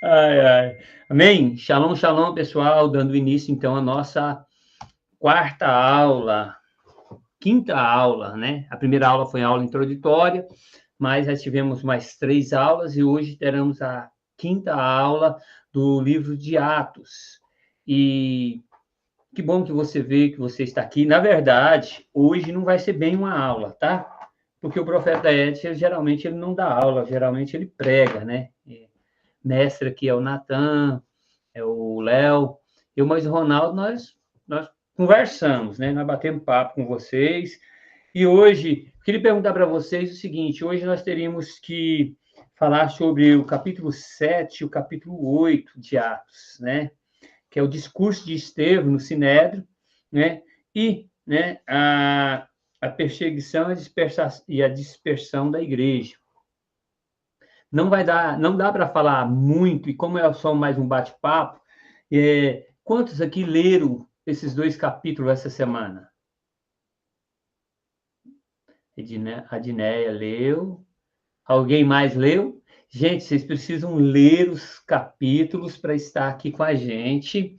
Ai, ai. Amém? Shalom, shalom, pessoal. Dando início, então, à nossa quarta aula, quinta aula, né? A primeira aula foi a aula introdutória, mas já tivemos mais 3 aulas e hoje teremos a quinta aula do livro de Atos. E que bom que você vê que você está aqui. Na verdade, hoje não vai ser bem uma aula, tá? Porque o profeta Edson, geralmente, ele não dá aula, geralmente ele prega, né? Mestre aqui é o Natan, é o Léo, eu mais o Ronaldo, nós conversamos, né? Nós batemos papo com vocês. E hoje, eu queria perguntar para vocês o seguinte: hoje nós teríamos que falar sobre o capítulo 7 e o capítulo 8 de Atos, né? Que é o discurso de Estevão no Sinédrio, né? E, né, a perseguição e a dispersão da igreja. Não dá para falar muito, e como é só mais um bate-papo, quantos aqui leram esses 2 capítulos essa semana? A Dinéia leu. Alguém mais leu? Gente, vocês precisam ler os capítulos para estar aqui com a gente,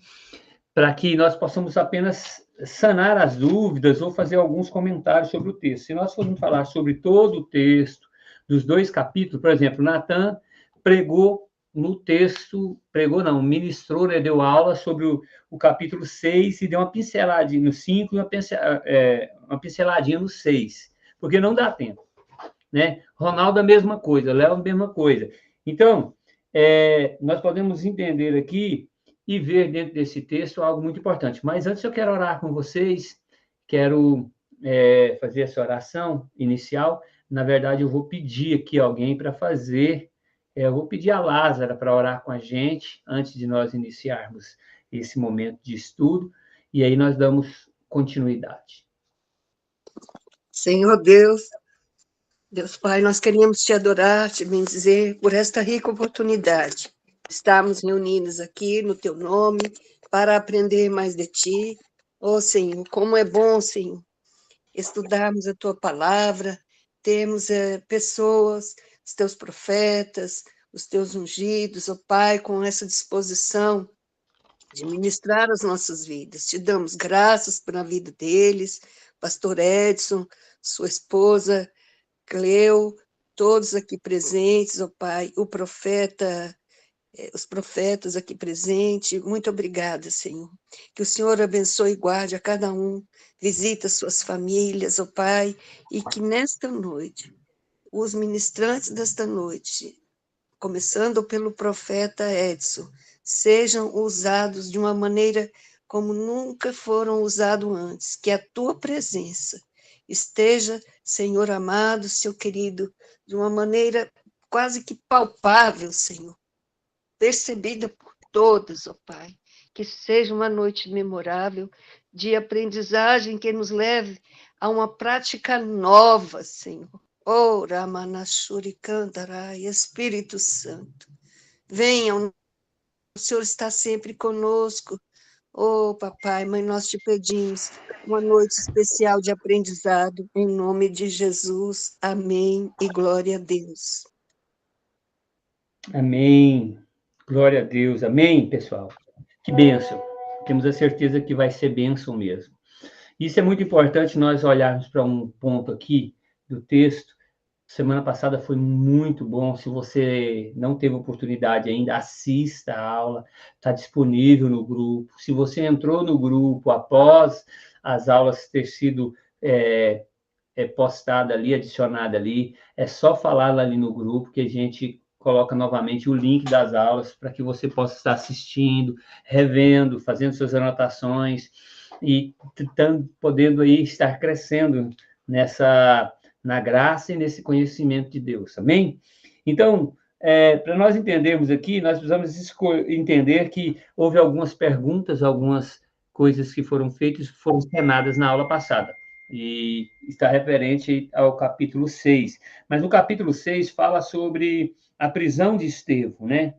para que nós possamos apenas sanar as dúvidas ou fazer alguns comentários sobre o texto. Se nós formos falar sobre todo o texto dos 2 capítulos, por exemplo, Natan pregou no texto, pregou não, ministrou, né, deu aula sobre o capítulo 6 e deu uma pinceladinha no 5 e uma pinceladinha no 6, porque não dá tempo, né? Ronaldo a mesma coisa, Léo a mesma coisa. Então, nós podemos entender aqui e ver dentro desse texto algo muito importante. Mas antes eu quero orar com vocês, quero fazer essa oração inicial. Na verdade, eu vou pedir aqui alguém para fazer, eu vou pedir a Lázara para orar com a gente, antes de nós iniciarmos esse momento de estudo, e aí nós damos continuidade. Senhor Deus, Deus Pai, nós queríamos te adorar, te bendizer por esta rica oportunidade. Estamos reunidos aqui no teu nome para aprender mais de ti. Oh, Senhor, como é bom, Senhor, estudarmos a tua palavra, termos pessoas, os teus profetas, os teus ungidos, oh Pai, com essa disposição de ministrar as nossas vidas. Te damos graças pela vida deles, pastor Edson, sua esposa, Cleo, todos aqui presentes, ó Pai, os profetas aqui presentes, muito obrigada, Senhor. Que o Senhor abençoe e guarde a cada um, visita suas famílias, ó Pai, e que nesta noite, os ministrantes desta noite, começando pelo profeta Edson, sejam usados de uma maneira como nunca foram usados antes, que a tua presença esteja, Senhor amado, seu querido, de uma maneira quase que palpável, Senhor, percebida por todos, ó Pai, que seja uma noite memorável de aprendizagem que nos leve a uma prática nova, Senhor. Oh, Ramanashuri Kantarai, Espírito Santo, venham, o Senhor está sempre conosco. Oh, papai, mãe, nós te pedimos uma noite especial de aprendizado, em nome de Jesus. Amém e glória a Deus. Amém. Glória a Deus. Amém, pessoal. Que bênção. Temos a certeza que vai ser bênção mesmo. Isso é muito importante nós olharmos para um ponto aqui do texto. Semana passada foi muito bom. Se você não teve oportunidade ainda, assista a aula. Está disponível no grupo. Se você entrou no grupo após as aulas ter sido postada ali, adicionada ali, é só falar ali no grupo que a gente coloca novamente o link das aulas para que você possa estar assistindo, revendo, fazendo suas anotações e podendo aí estar crescendo na graça e nesse conhecimento de Deus, amém? Então, para nós entendermos aqui, nós precisamos entender que houve algumas perguntas, algumas coisas que foram feitas, foram ensinadas na aula passada, e está referente ao capítulo 6. Mas no capítulo 6 fala sobre a prisão de Estevão, né?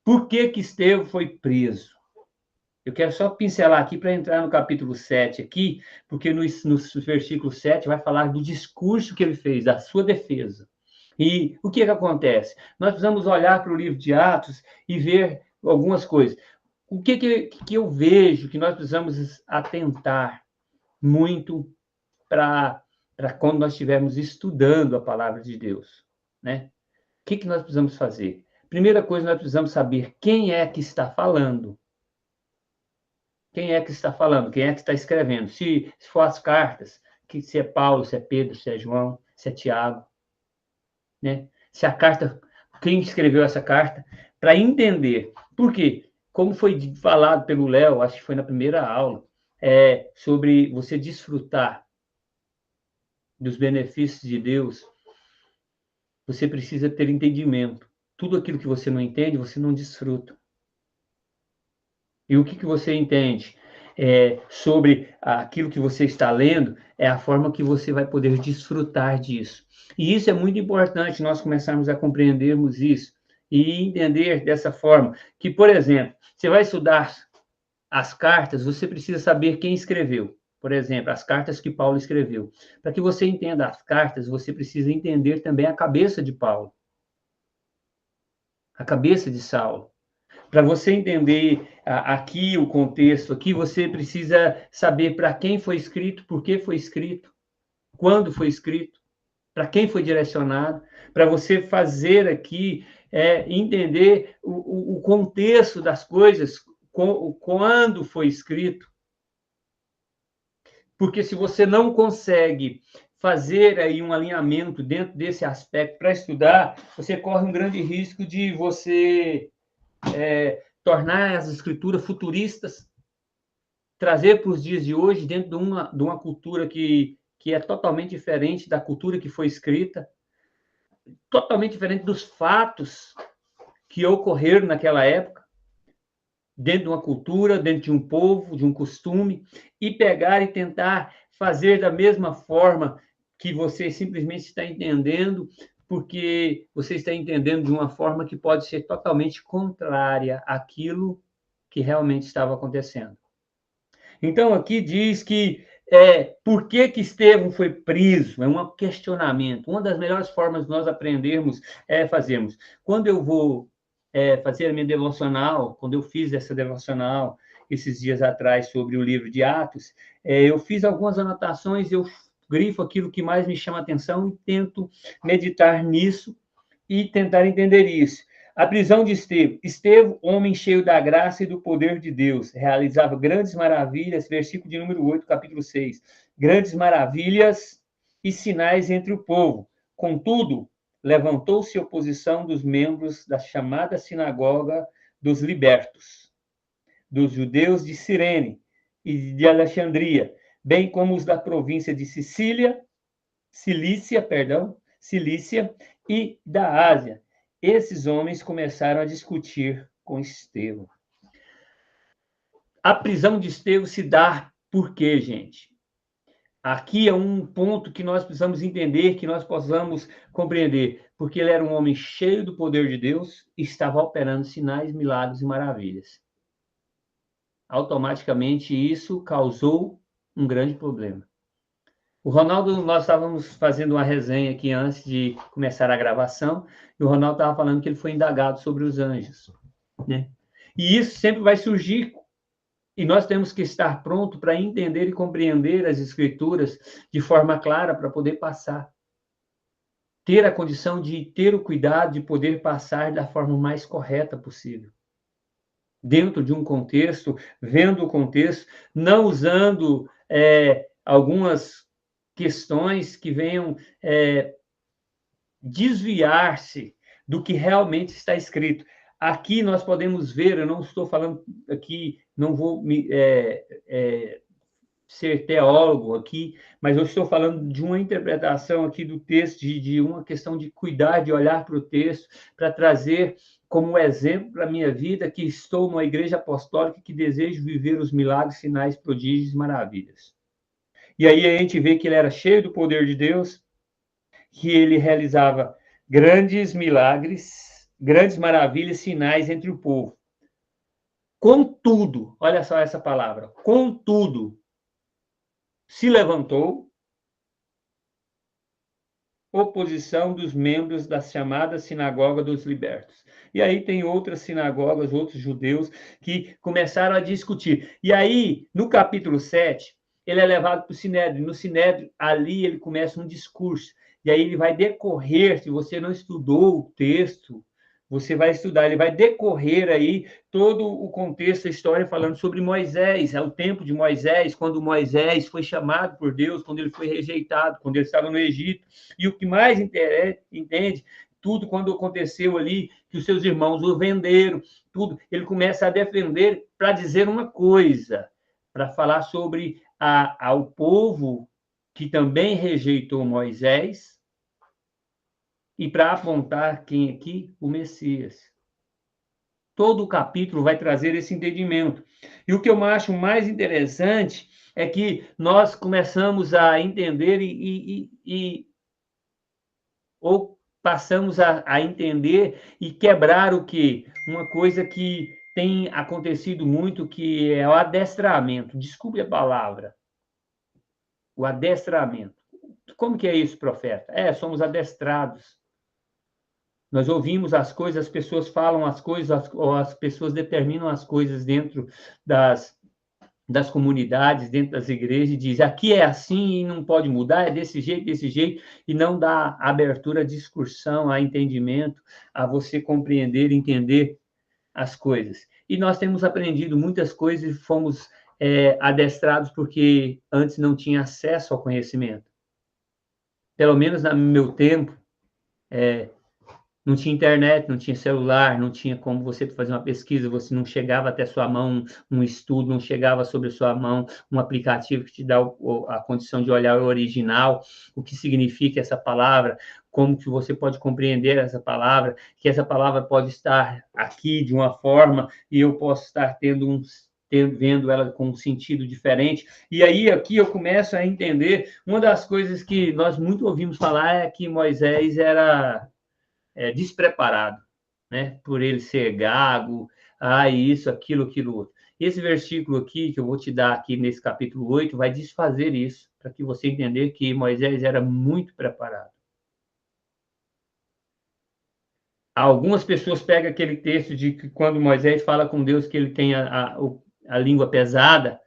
Por que Estevão foi preso? Eu quero só pincelar aqui para entrar no capítulo 7 aqui, porque no versículo 7 vai falar do discurso que ele fez, da sua defesa. E o que acontece? Nós precisamos olhar para o livro de Atos e ver algumas coisas. O que eu vejo que nós precisamos atentar muito para quando nós estivermos estudando a palavra de Deus, né? O que nós precisamos fazer? Primeira coisa, nós precisamos saber quem é que está falando. Quem é que está falando? Quem é que está escrevendo? Se for as cartas, se é Paulo, se é Pedro, se é João, se é Tiago, né? Se a carta, quem escreveu essa carta, para entender. Por quê? Como foi falado pelo Léo, acho que foi na primeira aula, sobre você desfrutar dos benefícios de Deus, você precisa ter entendimento. Tudo aquilo que você não entende, você não desfruta. E o que você entende sobre aquilo que você está lendo é a forma que você vai poder desfrutar disso. E isso é muito importante, nós começarmos a compreendermos isso e entender dessa forma que, por exemplo, você vai estudar as cartas, você precisa saber quem escreveu. Por exemplo, as cartas que Paulo escreveu. Para que você entenda as cartas, você precisa entender também a cabeça de Paulo, a cabeça de Saulo. Para você entender aqui o contexto, aqui você precisa saber para quem foi escrito, por que foi escrito, quando foi escrito, para quem foi direcionado, para você fazer aqui entender o contexto das coisas, quando foi escrito. Porque se você não consegue fazer aí um alinhamento dentro desse aspecto para estudar, você corre um grande risco de você tornar as escrituras futuristas, trazer para os dias de hoje dentro de uma cultura que é totalmente diferente da cultura que foi escrita, totalmente diferente dos fatos que ocorreram naquela época, dentro de uma cultura, dentro de um povo, de um costume, e pegar e tentar fazer da mesma forma que você simplesmente está entendendo, porque você está entendendo de uma forma que pode ser totalmente contrária àquilo que realmente estava acontecendo. Então, aqui diz que por que Estevão foi preso? É um questionamento. Uma das melhores formas de nós aprendermos é fazermos. Quando eu vou fazer a minha devocional, quando eu fiz essa devocional esses dias atrás sobre o livro de Atos, eu fiz algumas anotações, eu grifo aquilo que mais me chama a atenção e tento meditar nisso e tentar entender isso. A prisão de Estevão. Estevão, homem cheio da graça e do poder de Deus, realizava grandes maravilhas, versículo de número 8, capítulo 6. Grandes maravilhas e sinais entre o povo. Contudo, levantou-se oposição dos membros da chamada sinagoga dos libertos, dos judeus de Cirene e de Alexandria, bem como os da província de Cilícia e da Ásia. Esses homens começaram a discutir com Estevão. A prisão de Estevão se dá por quê, gente? Aqui é um ponto que nós precisamos entender, que nós possamos compreender, porque ele era um homem cheio do poder de Deus e estava operando sinais, milagres e maravilhas. Automaticamente isso causou um grande problema. O Ronaldo, nós estávamos fazendo uma resenha aqui antes de começar a gravação, e o Ronaldo estava falando que ele foi indagado sobre os anjos, né? E isso sempre vai surgir, e nós temos que estar pronto para entender e compreender as escrituras de forma clara para poder passar. Ter a condição de ter o cuidado de poder passar da forma mais correta possível. Dentro de um contexto, vendo o contexto, não usando algumas questões que venham desviar-se do que realmente está escrito. Aqui nós podemos ver, eu não estou falando aqui, não vou ser teólogo aqui, mas eu estou falando de uma interpretação aqui do texto, de uma questão de cuidar, de olhar para o texto, para trazer como exemplo para a minha vida que estou numa igreja apostólica que desejo viver os milagres, sinais, prodígios e maravilhas. E aí a gente vê que ele era cheio do poder de Deus, que ele realizava grandes milagres, grandes maravilhas, sinais entre o povo. Contudo, olha só essa palavra, contudo, se levantou oposição dos membros da chamada Sinagoga dos Libertos. E aí tem outras sinagogas, outros judeus, que começaram a discutir. E aí, no capítulo 7, ele é levado para o Sinédrio. No Sinédrio, ali ele começa um discurso. E aí ele vai decorrer, se você não estudou o texto, você vai estudar, ele vai decorrer aí todo o contexto da história falando sobre Moisés, é o tempo de Moisés, quando Moisés foi chamado por Deus, quando ele foi rejeitado, quando ele estava no Egito. E o que mais entende, tudo quando aconteceu ali, que os seus irmãos o venderam, tudo, ele começa a defender para dizer uma coisa, para falar sobre ao povo que também rejeitou Moisés, e para apontar quem aqui? O Messias. Todo o capítulo vai trazer esse entendimento. E o que eu acho mais interessante é que nós começamos a entender ou passamos a entender e quebrar o quê? Uma coisa que tem acontecido muito, que é o adestramento. Desculpe a palavra. O adestramento. Como que é isso, profeta? Somos adestrados. Nós ouvimos as coisas, as pessoas falam as coisas, ou as pessoas determinam as coisas dentro das comunidades, dentro das igrejas, e diz, aqui é assim e não pode mudar, é desse jeito, e não dá abertura à discussão, a entendimento, a você compreender, entender as coisas. E nós temos aprendido muitas coisas e fomos adestrados porque antes não tinha acesso ao conhecimento. Pelo menos no meu tempo, não tinha internet, não tinha celular, não tinha como você fazer uma pesquisa, você não chegava até sua mão um estudo, não chegava sobre sua mão um aplicativo que te dá a condição de olhar o original, o que significa essa palavra, como que você pode compreender essa palavra, que essa palavra pode estar aqui de uma forma e eu posso estar vendo ela com um sentido diferente. E aí, aqui eu começo a entender, uma das coisas que nós muito ouvimos falar é que Moisés era despreparado, né? Por ele ser gago, isso, aquilo outro. Esse versículo aqui, que eu vou te dar aqui nesse capítulo 8, vai desfazer isso, para que você entender que Moisés era muito preparado. Algumas pessoas pegam aquele texto de que quando Moisés fala com Deus que ele tem a língua pesada,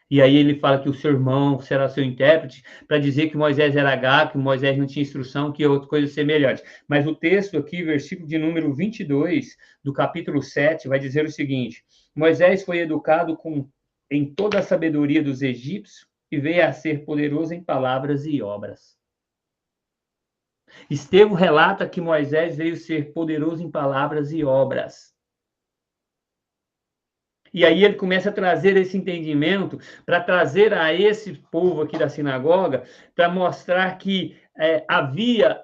e aí ele fala que o seu irmão será seu intérprete, para dizer que Moisés era gago, que Moisés não tinha instrução, que outra coisa semelhante. Mas o texto aqui, versículo de número 22, do capítulo 7, vai dizer o seguinte: Moisés foi educado em toda a sabedoria dos egípcios e veio a ser poderoso em palavras e obras. Estevão relata que Moisés veio ser poderoso em palavras e obras. E aí ele começa a trazer esse entendimento para trazer a esse povo aqui da sinagoga, para mostrar que havia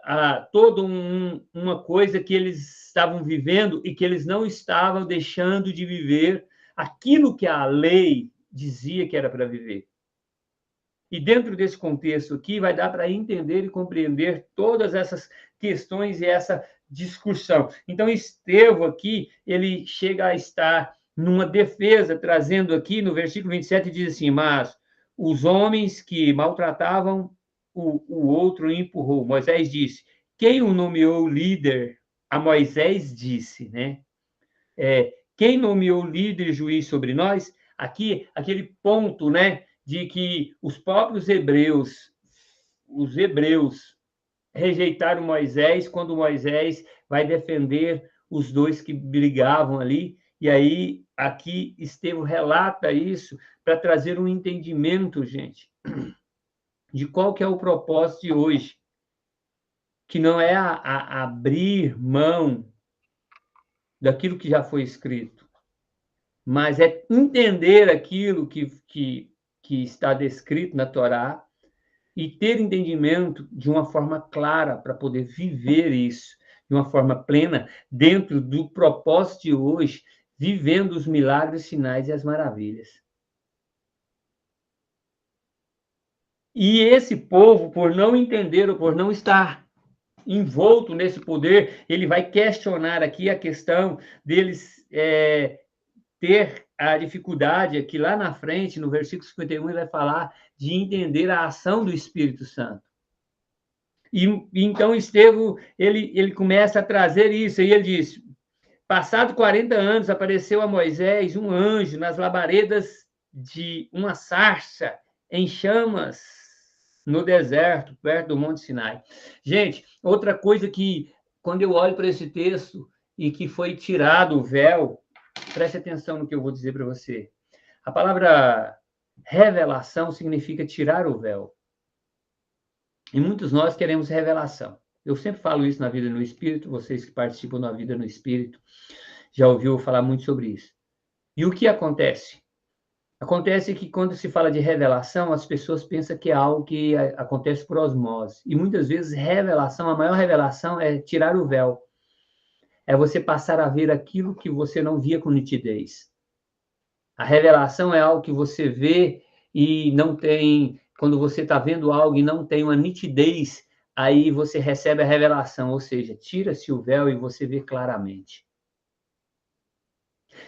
toda uma coisa que eles estavam vivendo e que eles não estavam deixando de viver aquilo que a lei dizia que era para viver. E dentro desse contexto aqui, vai dar para entender e compreender todas essas questões e essa discussão. Então, Estevão aqui, ele chega a estar numa defesa, trazendo aqui no versículo 27, diz assim, mas os homens que maltratavam o outro empurrou. Moisés disse, quem o nomeou líder? A Moisés disse, né? Quem nomeou líder e juiz sobre nós? Aqui, aquele ponto, né? De que os próprios os hebreus, rejeitaram Moisés quando Moisés vai defender os dois que brigavam ali. E aí, aqui, Estevão relata isso para trazer um entendimento, gente, de qual que é o propósito de hoje, que não é abrir mão daquilo que já foi escrito, mas é entender aquilo que está descrito na Torá e ter entendimento de uma forma clara para poder viver isso de uma forma plena dentro do propósito de hoje, vivendo os milagres, sinais e as maravilhas. E esse povo, por não entender ou por não estar envolto nesse poder, ele vai questionar aqui a questão deles ter a dificuldade aqui lá na frente, no versículo 51, ele vai falar de entender a ação do Espírito Santo. E então Estevão, ele começa a trazer isso, e ele diz, passado 40 anos, apareceu a Moisés um anjo nas labaredas de uma sarça em chamas no deserto, perto do Monte Sinai. Gente, outra coisa que, quando eu olho para esse texto e que foi tirado o véu, preste atenção no que eu vou dizer para você. A palavra revelação significa tirar o véu. E muitos de nós queremos revelação. Eu sempre falo isso na Vida no Espírito, vocês que participam da Vida no Espírito já ouviu falar muito sobre isso. E o que acontece? Acontece que quando se fala de revelação, as pessoas pensam que é algo que acontece por osmose. E muitas vezes revelação, a maior revelação é tirar o véu. É você passar a ver aquilo que você não via com nitidez. A revelação é algo que você vê e não tem... Quando você está vendo algo e não tem uma nitidez, aí você recebe a revelação, ou seja, tira-se o véu e você vê claramente.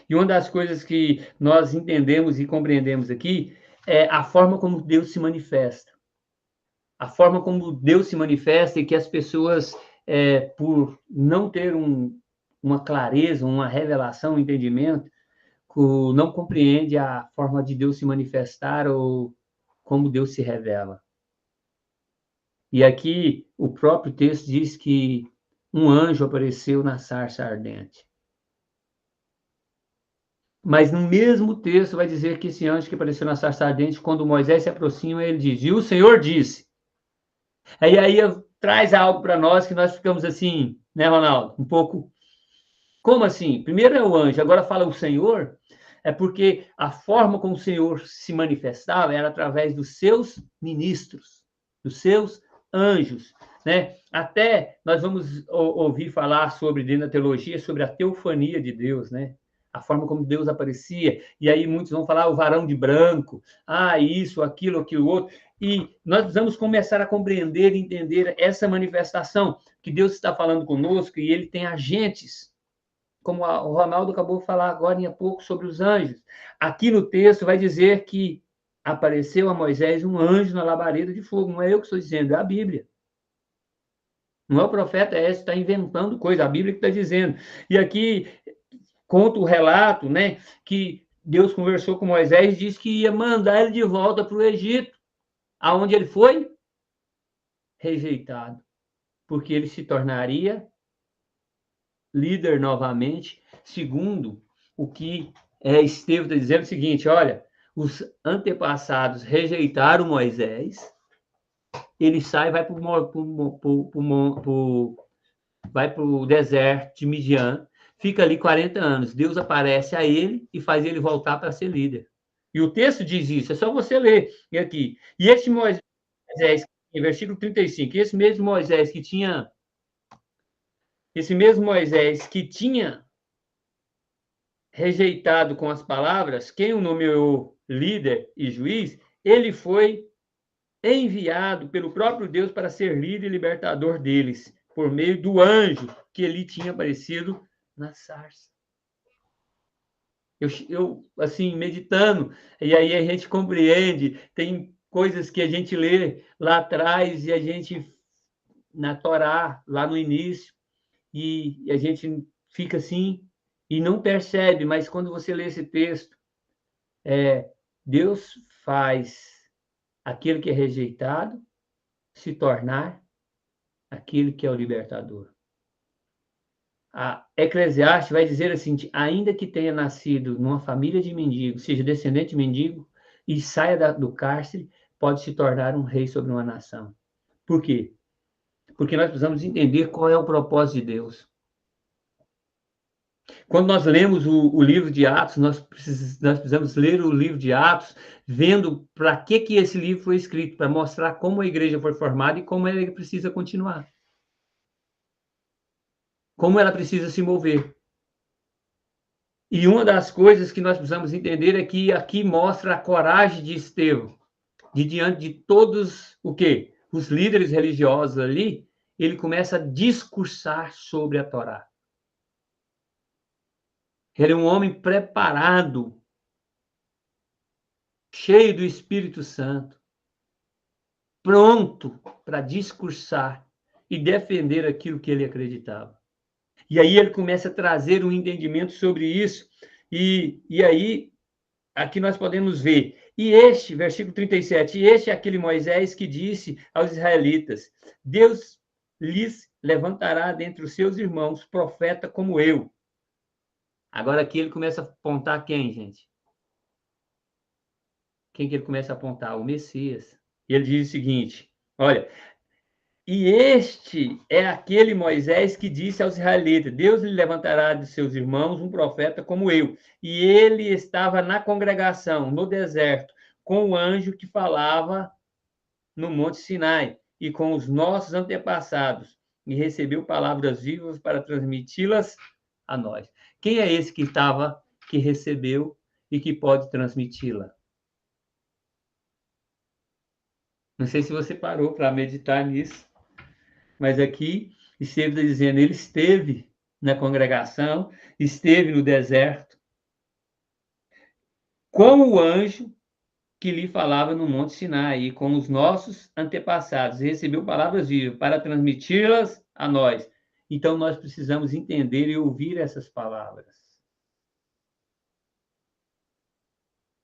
E uma das coisas que nós entendemos e compreendemos aqui é a forma como Deus se manifesta. A forma como Deus se manifesta e que as pessoas, por não ter uma clareza, uma revelação, um entendimento, não compreende a forma de Deus se manifestar ou como Deus se revela. E aqui o próprio texto diz que um anjo apareceu na sarça ardente. Mas no mesmo texto vai dizer que esse anjo que apareceu na sarça ardente, quando Moisés se aproxima, ele diz, e o Senhor disse. Aí traz algo para nós que nós ficamos assim, né, Ronaldo? Um pouco, como assim? Primeiro é o anjo, agora fala o Senhor, é porque a forma como o Senhor se manifestava era através dos seus ministros, dos seus anjos, né? Até nós vamos ouvir falar sobre, dentro da teologia, sobre a teofania de Deus, né? A forma como Deus aparecia, e aí muitos vão falar o varão de branco, isso, aquilo, outro, e nós precisamos começar a compreender e entender essa manifestação, que Deus está falando conosco, e Ele tem agentes, como o Ronaldo acabou de falar agora há pouco sobre os anjos. Aqui no texto vai dizer que apareceu a Moisés um anjo na labareda de fogo, não é eu que estou dizendo, é a Bíblia. Não é o profeta que está inventando coisa, a Bíblia que está dizendo. E aqui conta o relato, né, que Deus conversou com Moisés e disse que ia mandar ele de volta para o Egito, aonde ele foi rejeitado, porque ele se tornaria líder novamente, segundo o que Estevão está dizendo o seguinte, olha, os antepassados rejeitaram Moisés, ele sai e vai para o deserto de Midian, fica ali 40 anos. Deus aparece a ele e faz ele voltar para ser líder. E o texto diz isso, é só você ler aqui. E esse Moisés, em versículo 35, esse mesmo Moisés que tinha rejeitado com as palavras, quem o nomeou líder e juiz, ele foi enviado pelo próprio Deus para ser líder e libertador deles, por meio do anjo que lhe tinha aparecido na sarça. Eu, assim, meditando, e aí a gente compreende, tem coisas que a gente lê lá atrás e a gente, na Torá, lá no início, e a gente fica assim e não percebe, mas quando você lê esse texto, Deus faz aquele que é rejeitado se tornar aquele que é o libertador. A Eclesiastes vai dizer assim, ainda que tenha nascido numa família de mendigos, seja descendente de mendigo, e saia do cárcere, pode se tornar um rei sobre uma nação. Por quê? Porque nós precisamos entender qual é o propósito de Deus. Quando nós lemos o livro de Atos, nós precisamos ler o livro de Atos, vendo para que esse livro foi escrito, para mostrar como a igreja foi formada e como ela precisa continuar. Como ela precisa se mover. E uma das coisas que nós precisamos entender é que aqui mostra a coragem de Estevão, de diante de todos os líderes religiosos ali, ele começa a discursar sobre a Torá. Ele é um homem preparado, cheio do Espírito Santo, pronto para discursar e defender aquilo que ele acreditava. E aí ele começa a trazer um entendimento sobre isso, e aí, aqui nós podemos ver, versículo 37, e este é aquele Moisés que disse aos israelitas, Deus lhes levantará dentre os seus irmãos profeta como eu. Agora aqui ele começa a apontar quem, gente? Quem que ele começa a apontar? O Messias. E ele diz o seguinte, olha, e este é aquele Moisés que disse aos israelitas, Deus lhe levantará de seus irmãos um profeta como eu. E ele estava na congregação, no deserto, com o anjo que falava no Monte Sinai e com os nossos antepassados, e recebeu palavras vivas para transmiti-las a nós. Quem é esse que recebeu e que pode transmiti-la? Não sei se você parou para meditar nisso, mas aqui esteve dizendo, ele esteve na congregação, esteve no deserto, com o anjo que lhe falava no Monte Sinai, e com os nossos antepassados, recebeu palavras vivas para transmiti-las a nós. Então, nós precisamos entender e ouvir essas palavras.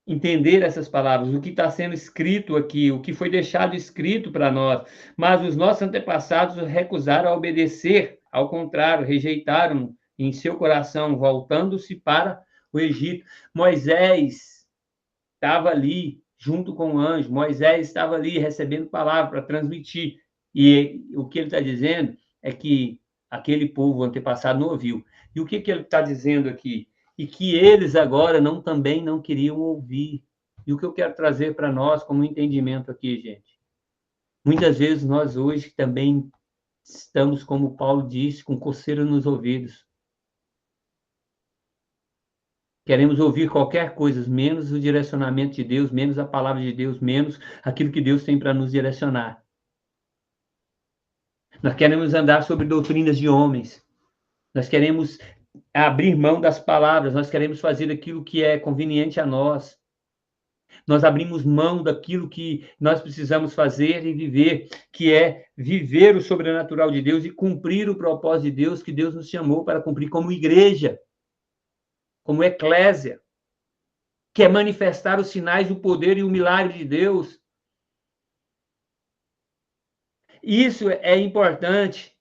Entender essas palavras, o que está sendo escrito aqui, o que foi deixado escrito para nós. Mas os nossos antepassados recusaram a obedecer, ao contrário, rejeitaram em seu coração, voltando-se para o Egito. Moisés estava ali, junto com o anjo, Moisés estava ali recebendo palavra para transmitir. E o que ele está dizendo é que aquele povo antepassado não ouviu. E o que ele está dizendo aqui? E que eles agora também não queriam ouvir. E o que eu quero trazer para nós como entendimento aqui, gente? Muitas vezes nós hoje também estamos, como Paulo disse, com coceira nos ouvidos. Queremos ouvir qualquer coisa, menos o direcionamento de Deus, menos a palavra de Deus, menos aquilo que Deus tem para nos direcionar. Nós queremos andar sobre doutrinas de homens. Nós queremos abrir mão das palavras, nós queremos fazer aquilo que é conveniente a nós. Nós abrimos mão daquilo que nós precisamos fazer e viver, que é viver o sobrenatural de Deus e cumprir o propósito de Deus que Deus nos chamou para cumprir como igreja, como eclésia, que é manifestar os sinais, o poder e o milagre de Deus. Isso é importante.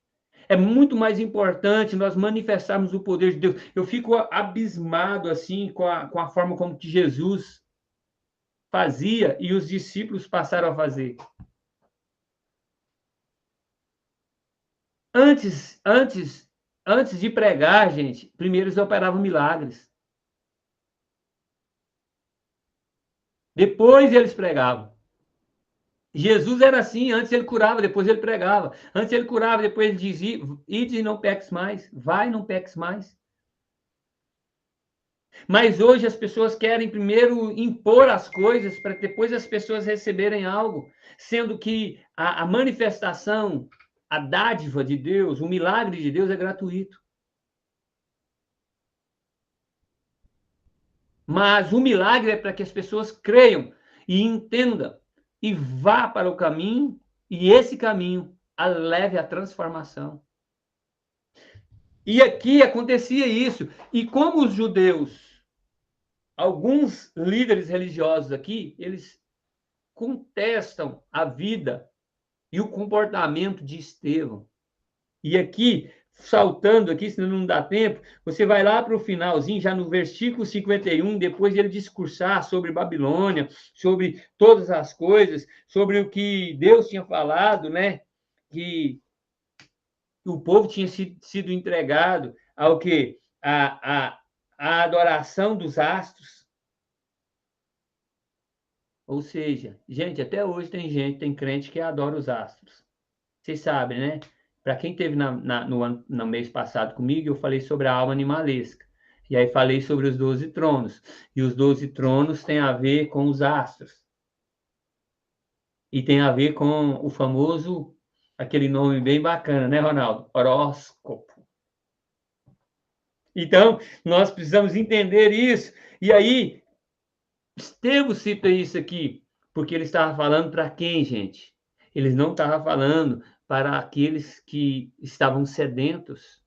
É muito mais importante nós manifestarmos o poder de Deus. Eu fico abismado assim com a forma como que Jesus fazia e os discípulos passaram a fazer. Antes de pregar, gente, primeiro eles operavam milagres. Depois eles pregavam. Jesus era assim, antes ele curava, depois ele pregava. Antes ele curava, depois ele dizia, ide e não peques mais, vai e não peques mais. Mas hoje as pessoas querem primeiro impor as coisas para depois as pessoas receberem algo, sendo que a manifestação, a dádiva de Deus, o milagre de Deus é gratuito. Mas o milagre é para que as pessoas creiam e entendam e vá para o caminho, e esse caminho a leve à transformação. E aqui acontecia isso. E como os judeus, alguns líderes religiosos aqui, eles contestam a vida e o comportamento de Estevão. E aqui, saltando aqui, senão não dá tempo, você vai lá para o finalzinho, já no versículo 51, depois de ele discursar sobre Babilônia, sobre todas as coisas, sobre o que Deus tinha falado, né? Que o povo tinha sido entregado ao quê? A adoração dos astros. Ou seja, gente, até hoje tem crente que adora os astros. Vocês sabem, né? Para quem esteve no mês passado comigo, eu falei sobre a alma animalesca. E aí falei sobre os 12 tronos. E os 12 tronos têm a ver com os astros. E tem a ver com o famoso, aquele nome bem bacana, né, Ronaldo? Horóscopo. Então, nós precisamos entender isso. E aí, Estevão cita isso aqui, porque ele estava falando para quem, gente? Ele não estava falando para aqueles que estavam sedentos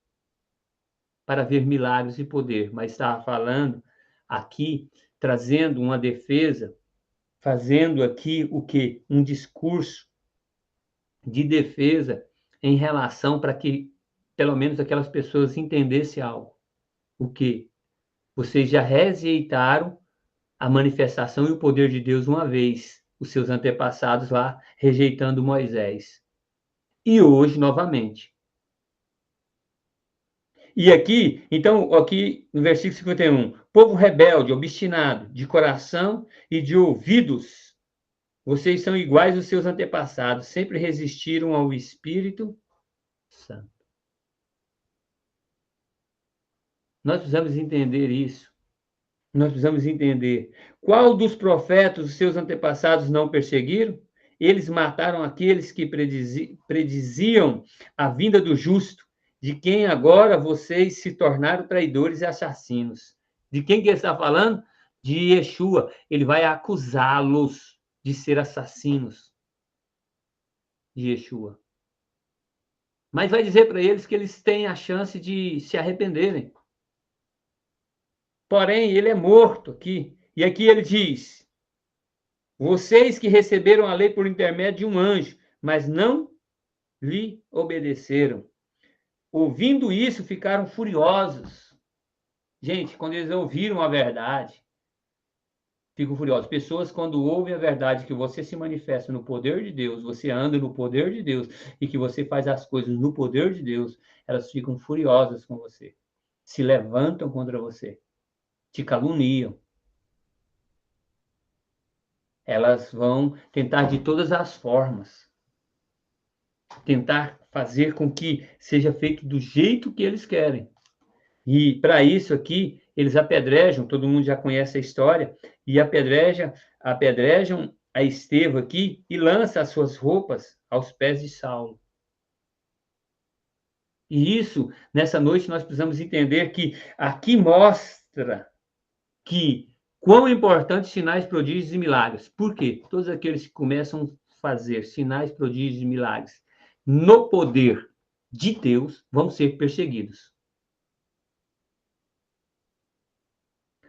para ver milagres e poder, mas estava falando aqui, trazendo uma defesa, fazendo aqui o quê? Um discurso de defesa em relação para que, pelo menos, aquelas pessoas entendessem algo. O quê? Vocês já rejeitaram a manifestação e o poder de Deus uma vez, os seus antepassados lá rejeitando Moisés. E hoje, novamente. E aqui, então, aqui no versículo 51, povo rebelde, obstinado, de coração e de ouvidos, vocês são iguais aos seus antepassados, sempre resistiram ao Espírito Santo. Nós precisamos entender isso. Nós precisamos entender. Qual dos profetas os seus antepassados não perseguiram? Eles mataram aqueles que prediziam a vinda do justo, de quem agora vocês se tornaram traidores e assassinos. De quem que ele está falando? De Yeshua. Ele vai acusá-los de ser assassinos de Yeshua. Mas vai dizer para eles que eles têm a chance de se arrependerem. Porém, ele é morto aqui. E aqui ele diz: vocês que receberam a lei por intermédio de um anjo, mas não lhe obedeceram. Ouvindo isso, ficaram furiosos. Gente, quando eles ouviram a verdade, ficam furiosos. Pessoas, quando ouvem a verdade, que você se manifesta no poder de Deus, você anda no poder de Deus e que você faz as coisas no poder de Deus, elas ficam furiosas com você. Se levantam contra você. Te caluniam. Elas vão tentar de todas as formas tentar fazer com que seja feito do jeito que eles querem. E para isso aqui, eles apedrejam, todo mundo já conhece a história, e apedrejam a Estevão aqui e lança as suas roupas aos pés de Saulo. E isso, nessa noite, nós precisamos entender que aqui mostra que quão importantes sinais, prodígios e milagres. Por quê? Todos aqueles que começam a fazer sinais, prodígios e milagres no poder de Deus vão ser perseguidos.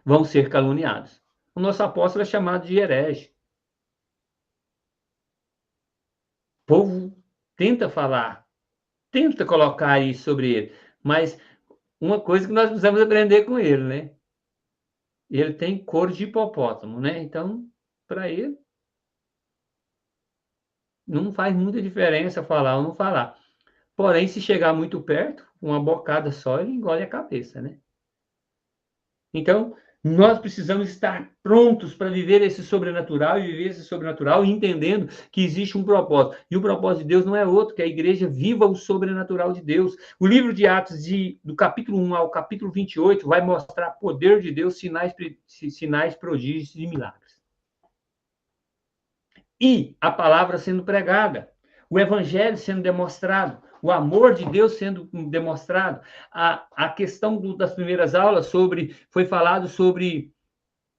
Vão ser caluniados. O nosso apóstolo é chamado de herege. O povo tenta falar, tenta colocar isso sobre ele, mas uma coisa que nós precisamos aprender com ele, né? Ele tem couro de hipopótamo, né? Então, para ele, não faz muita diferença falar ou não falar. Porém, se chegar muito perto, uma bocada só, ele engole a cabeça, né? Então, nós precisamos estar prontos para viver esse sobrenatural e viver esse sobrenatural entendendo que existe um propósito. E o propósito de Deus não é outro, que a igreja viva o sobrenatural de Deus. O livro de Atos, do capítulo 1 ao capítulo 28, vai mostrar poder de Deus, sinais, prodígios e milagres. E a palavra sendo pregada, o evangelho sendo demonstrado, o amor de Deus sendo demonstrado. A questão das primeiras aulas foi falado sobre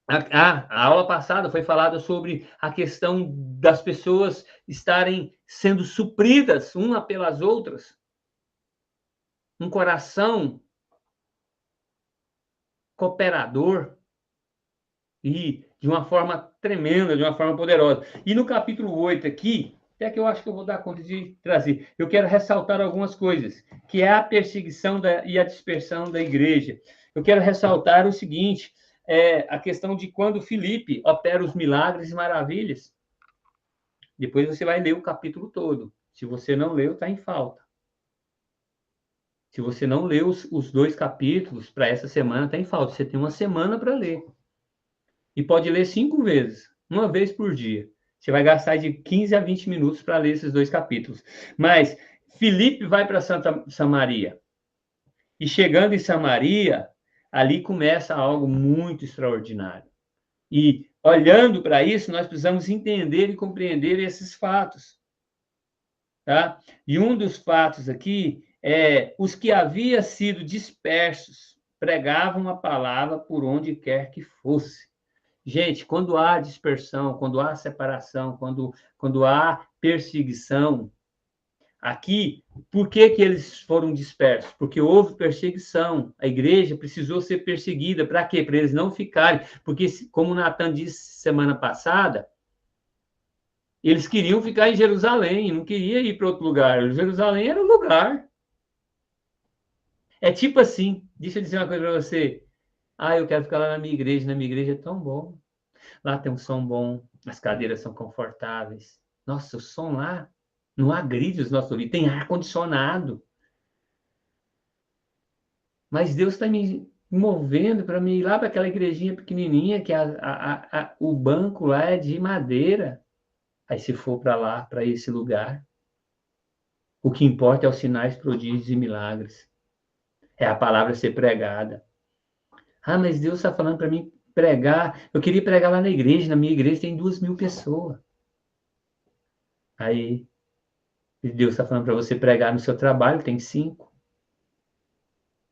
a aula passada foi falada sobre a questão das pessoas estarem sendo supridas uma pelas outras. Um coração cooperador e de uma forma tremenda, de uma forma poderosa. E no capítulo 8 aqui, até que eu acho que eu vou dar conta de trazer, eu quero ressaltar algumas coisas, que é a perseguição e a dispersão da igreja. Eu quero ressaltar o seguinte, a questão de quando Filipe opera os milagres e maravilhas. Depois você vai ler o capítulo todo. Se você não leu, está em falta. Se você não leu os 2 capítulos para essa semana, está em falta. Você tem uma semana para ler. E pode ler 5 vezes, uma vez por dia. Você vai gastar de 15 a 20 minutos para ler esses 2 capítulos. Mas Filipe vai para Samaria. E chegando em Samaria, ali começa algo muito extraordinário. E olhando para isso, nós precisamos entender e compreender esses fatos. Tá? E um dos fatos aqui é os que haviam sido dispersos pregavam a palavra por onde quer que fosse. Gente, quando há dispersão, quando há separação, quando há perseguição, Aqui, por que eles foram dispersos? Porque houve perseguição. A igreja precisou ser perseguida. Para quê? Para eles não ficarem. Porque, como o Natan disse semana passada, eles queriam ficar em Jerusalém, não queria ir para outro lugar. Jerusalém era o lugar. É tipo assim, deixa eu dizer uma coisa para você. Eu quero ficar lá na minha igreja é tão bom. Lá tem um som bom, as cadeiras são confortáveis. Nossa, o som lá não agride os nossos ouvidos, tem ar-condicionado. Mas Deus está me movendo para mim ir lá para aquela igrejinha pequenininha, que o banco lá é de madeira. Aí se for para lá, para esse lugar, o que importa é os sinais, prodígios e milagres. É a palavra ser pregada. Mas Deus está falando para mim pregar. Eu queria pregar lá na igreja. Na minha igreja tem 2.000 pessoas. Aí Deus está falando para você pregar no seu trabalho. Tem 5,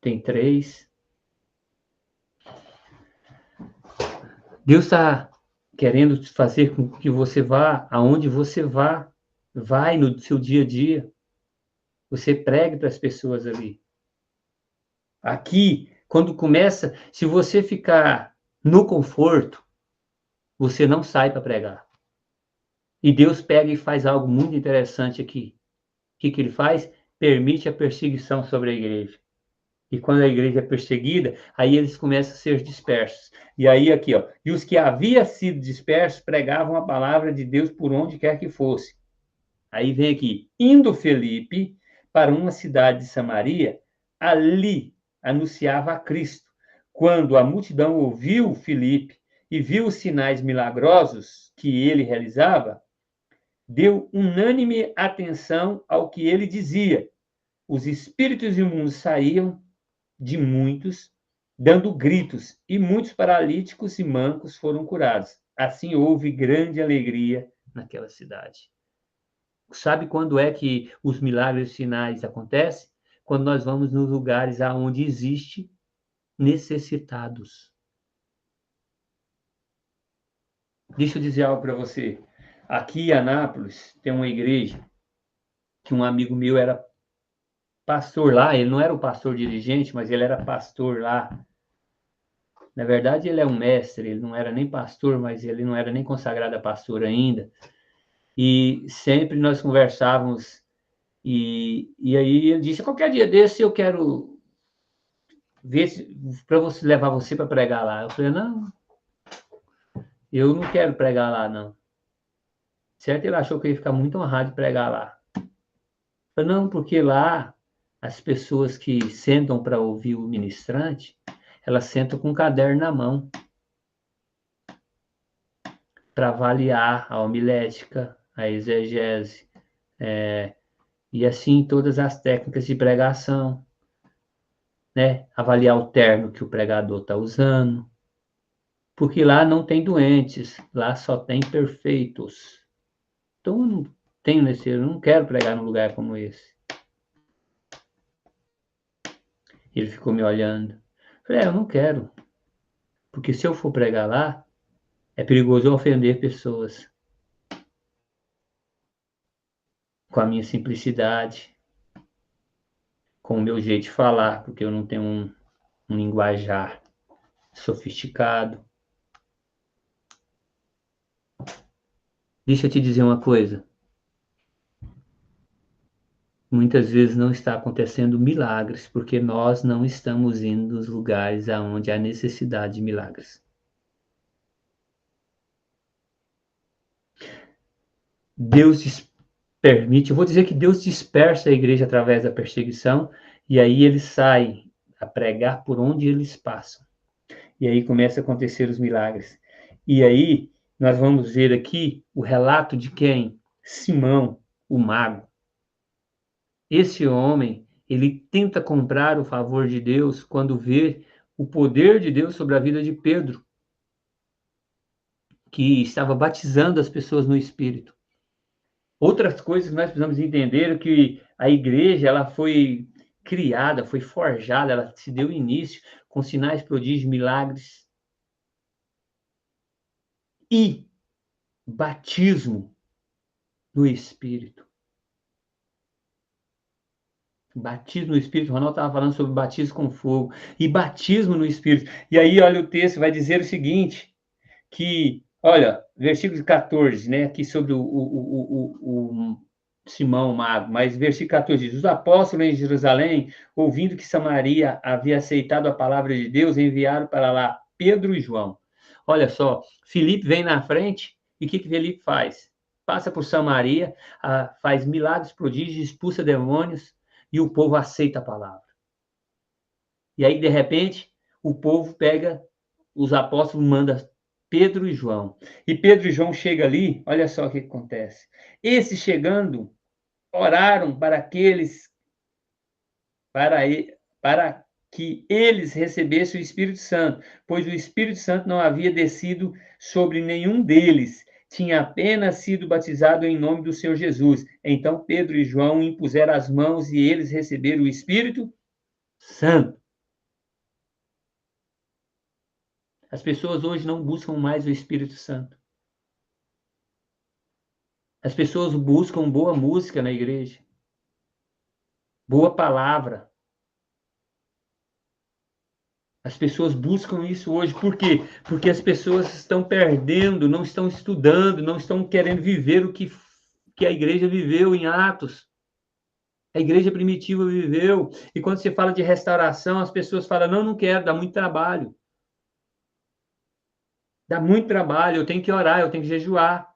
tem 3. Deus está querendo fazer com que você vá aonde você vá. Vai no seu dia a dia. Você pregue para as pessoas ali. Aqui, quando começa, se você ficar no conforto, você não sai para pregar. E Deus pega e faz algo muito interessante aqui. O que ele faz? Permite a perseguição sobre a igreja. E quando a igreja é perseguida, aí eles começam a ser dispersos. E aí aqui, ó, e os que haviam sido dispersos pregavam a palavra de Deus por onde quer que fosse. Aí vem aqui, indo Felipe para uma cidade de Samaria, ali anunciava a Cristo. Quando a multidão ouviu Felipe e viu os sinais milagrosos que ele realizava, deu unânime atenção ao que ele dizia. Os espíritos imundos saíam de muitos, dando gritos, e muitos paralíticos e mancos foram curados. Assim houve grande alegria naquela cidade. Sabe quando é que os milagres e sinais acontecem? Quando nós vamos nos lugares aonde existe necessitados. Deixa eu dizer algo para você. Aqui em Anápolis tem uma igreja que um amigo meu era pastor lá. Ele não era o pastor dirigente, mas ele era pastor lá. Na verdade, ele é um mestre. Ele não era nem pastor, mas ele não era nem consagrado a pastor ainda. E sempre nós conversávamos. E aí ele disse: qualquer dia desse eu quero ver para você levar você para pregar lá. Eu falei: não, eu não quero pregar lá, não. Certo? Ele achou que eu ia ficar muito honrado de pregar lá. Eu falei: não, porque lá as pessoas que sentam para ouvir o ministrante, elas sentam com um caderno na mão para avaliar a homilética, a exegese, e assim todas as técnicas de pregação, né? Avaliar o termo que o pregador está usando, porque lá não tem doentes, lá só tem perfeitos. Então, eu não tenho eu não quero pregar num lugar como esse. Ele ficou me olhando. Falei: eu não quero, porque se eu for pregar lá, é perigoso eu ofender pessoas com a minha simplicidade, com o meu jeito de falar, porque eu não tenho um linguajar sofisticado. Deixa eu te dizer uma coisa. Muitas vezes não está acontecendo milagres porque nós não estamos indo nos lugares aonde há necessidade de milagres. Deus permite, eu vou dizer que Deus dispersa a igreja através da perseguição, e aí eles saem a pregar por onde eles passam. E aí começa a acontecer os milagres. E aí nós vamos ver aqui o relato de quem? Simão, o mago. Esse homem, ele tenta comprar o favor de Deus quando vê o poder de Deus sobre a vida de Pedro, que estava batizando as pessoas no Espírito. Outras coisas que nós precisamos entender é que a igreja ela foi criada, foi forjada, ela se deu início com sinais, prodígios, milagres e batismo no Espírito. Batismo no Espírito. O Ronaldo estava falando sobre batismo com fogo e batismo no Espírito. E aí, olha, o texto vai dizer o seguinte, que, olha, versículo 14, né, aqui sobre o Simão Mago, mas versículo 14 diz, os apóstolos em Jerusalém, ouvindo que Samaria havia aceitado a palavra de Deus, enviaram para lá Pedro e João. Olha só, Filipe vem na frente, e o que Filipe faz? Passa por Samaria, faz milagres, prodígios, expulsa demônios, e o povo aceita a palavra. E aí, de repente, o povo pega, os apóstolos manda Pedro e João. E Pedro e João chegam ali, olha só o que acontece. Esses chegando, oraram para para que eles recebessem o Espírito Santo, pois o Espírito Santo não havia descido sobre nenhum deles, tinha apenas sido batizado em nome do Senhor Jesus. Então Pedro e João impuseram as mãos e eles receberam o Espírito Santo. As pessoas hoje não buscam mais o Espírito Santo. As pessoas buscam boa música na igreja, boa palavra. As pessoas buscam isso hoje. Por quê? Porque as pessoas estão perdendo, não estão estudando, não estão querendo viver o que a igreja viveu em Atos. A igreja primitiva viveu. E quando você fala de restauração, as pessoas falam, não quero, dá muito trabalho. Dá muito trabalho, eu tenho que orar, eu tenho que jejuar.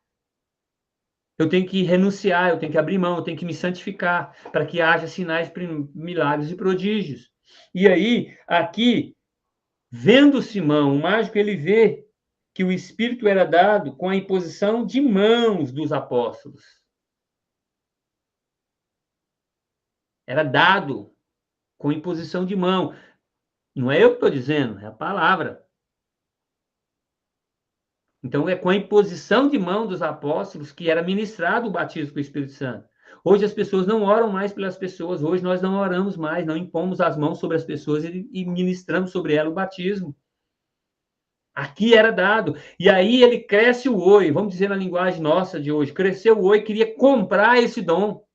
Eu tenho que renunciar, eu tenho que abrir mão, eu tenho que me santificar, para que haja sinais, milagres e prodígios. E aí, aqui, vendo Simão, o mágico, ele vê que o Espírito era dado com a imposição de mãos dos apóstolos. Era dado com imposição de mão. Não é eu que estou dizendo, é a palavra. Então, é com a imposição de mão dos apóstolos que era ministrado o batismo com o Espírito Santo. Hoje as pessoas não oram mais pelas pessoas, hoje nós não oramos mais, não impomos as mãos sobre as pessoas e ministramos sobre elas o batismo. Aqui era dado. E aí ele cresce o oi, vamos dizer na linguagem nossa de hoje, cresceu o oi, queria comprar esse dom.